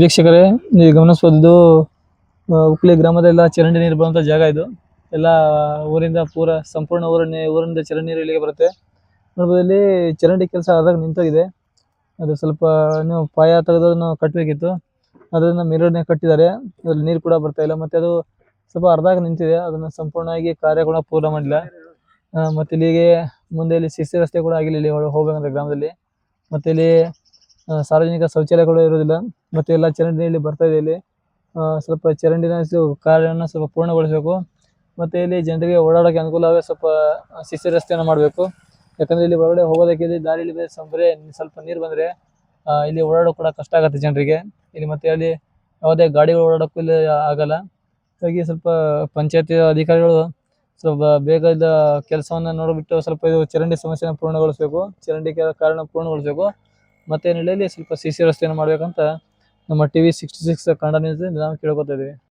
ವೀಕ್ಷಕರೇ, ನೀವು ಗಮನಿಸಬಹುದು, ಉಕ್ಲಿ ಗ್ರಾಮದೆಲ್ಲ ಚರಂಡಿ ನೀರು ಬರುವಂತ ಜಾಗ ಇದು. ಎಲ್ಲ ಊರಿಂದ ಸಂಪೂರ್ಣ ಊರಿಂದ ಚರಂಡಿ ನೀರು ಇಲ್ಲಿಗೆ ಬರುತ್ತೆ. ನೋಡ್ಬೋದು, ಇಲ್ಲಿ ಚರಂಡಿ ಕೆಲಸ ಆದಾಗ ನಿಂತೋಗಿದೆ. ಅದು ಸ್ವಲ್ಪ ನೀವು ಪಾಯ ತೆಗೆದನ್ನು ಕಟ್ಟಬೇಕಿತ್ತು, ಅದನ್ನ ಮೇಲ್ಗಡೆ ಕಟ್ಟಿದ್ದಾರೆ. ಅದ್ರಲ್ಲಿ ನೀರು ಕೂಡ ಬರ್ತಾ ಇಲ್ಲ. ಮತ್ತೆ ಅದು ಸ್ವಲ್ಪ ಅರ್ಧಾಗ ನಿಂತಿದೆ, ಅದನ್ನ ಸಂಪೂರ್ಣವಾಗಿ ಕಾರ್ಯ ಕೂಡ ಪೂರ್ಣ ಮಾಡಿಲ್ಲ. ಮತ್ತೆ ಇಲ್ಲಿಗೆ ಮುಂದೆ ಇಲ್ಲಿ ಶಿಸ್ತಿ ರಸ್ತೆ ಕೂಡ ಆಗಿಲ್ಲ ಇಲ್ಲಿ ಹೋಗ್ಬೇಕಂದ್ರೆ ಗ್ರಾಮದಲ್ಲಿ. ಮತ್ತೆ ಇಲ್ಲಿ ಸಾರ್ವಜನಿಕ ಶೌಚಾಲಯಗಳು ಇರುವುದಿಲ್ಲ. ಮತ್ತೆ ಎಲ್ಲ ಚರಂಡಿ ಇಲ್ಲಿ ಬರ್ತಾ ಇದೆ. ಇಲ್ಲಿ ಸ್ವಲ್ಪ ಚರಂಡಿನ ಕಾರ್ಯವನ್ನು ಸ್ವಲ್ಪ ಪೂರ್ಣಗೊಳಿಸಬೇಕು. ಮತ್ತೆ ಇಲ್ಲಿ ಜನರಿಗೆ ಓಡಾಡೋಕೆ ಅನುಕೂಲವಾಗಿ ಸ್ವಲ್ಪ ಶಿಸ್ತಿ ರಸ್ತೆಯನ್ನು ಮಾಡಬೇಕು. ಯಾಕಂದ್ರೆ ಇಲ್ಲಿ ಒಳಗಡೆ ಹೋಗೋದಕ್ಕೆ ದಾರಿಯಲ್ಲಿ ಸ್ವಲ್ಪ ನೀರು ಬಂದ್ರೆ ಇಲ್ಲಿ ಓಡಾಡೋ ಕೂಡ ಕಷ್ಟ ಆಗುತ್ತೆ ಜನರಿಗೆ. ಇಲ್ಲಿ ಮತ್ತೆ ಅಲ್ಲಿ ಯಾವುದೇ ಗಾಡಿಗಳು ಓಡಾಡೋಕ್ಕೂ ಇಲ್ಲಿ ಆಗಲ್ಲ. ಹಾಗಾಗಿ ಸ್ವಲ್ಪ ಪಂಚಾಯತಿ ಅಧಿಕಾರಿಗಳು ಸ್ವಲ್ಪ ಬೇಗ ಕೆಲಸವನ್ನ ನೋಡ್ಬಿಟ್ಟು ಸ್ವಲ್ಪ ಇದು ಚರಂಡಿ ಸಮಸ್ಯೆನ ಪೂರ್ಣಗೊಳಿಸಬೇಕು, ಚರಂಡಿ ಕಾರಣ ಪೂರ್ಣಗೊಳಿಸಬೇಕು. ಮತ್ತೆ ನೆಲೆಯಲ್ಲಿ ಸ್ವಲ್ಪ ಸಿಸಿ ರಸ್ತೆಯನ್ನು ಮಾಡ್ಬೇಕಂತ ನಮ್ಮ ಟಿವಿ 66 ಕನ್ನಡ ನ್ಯೂಸ್ ನಾವು ಕೇಳ್ಕೊತಾ ಇದೀವಿ.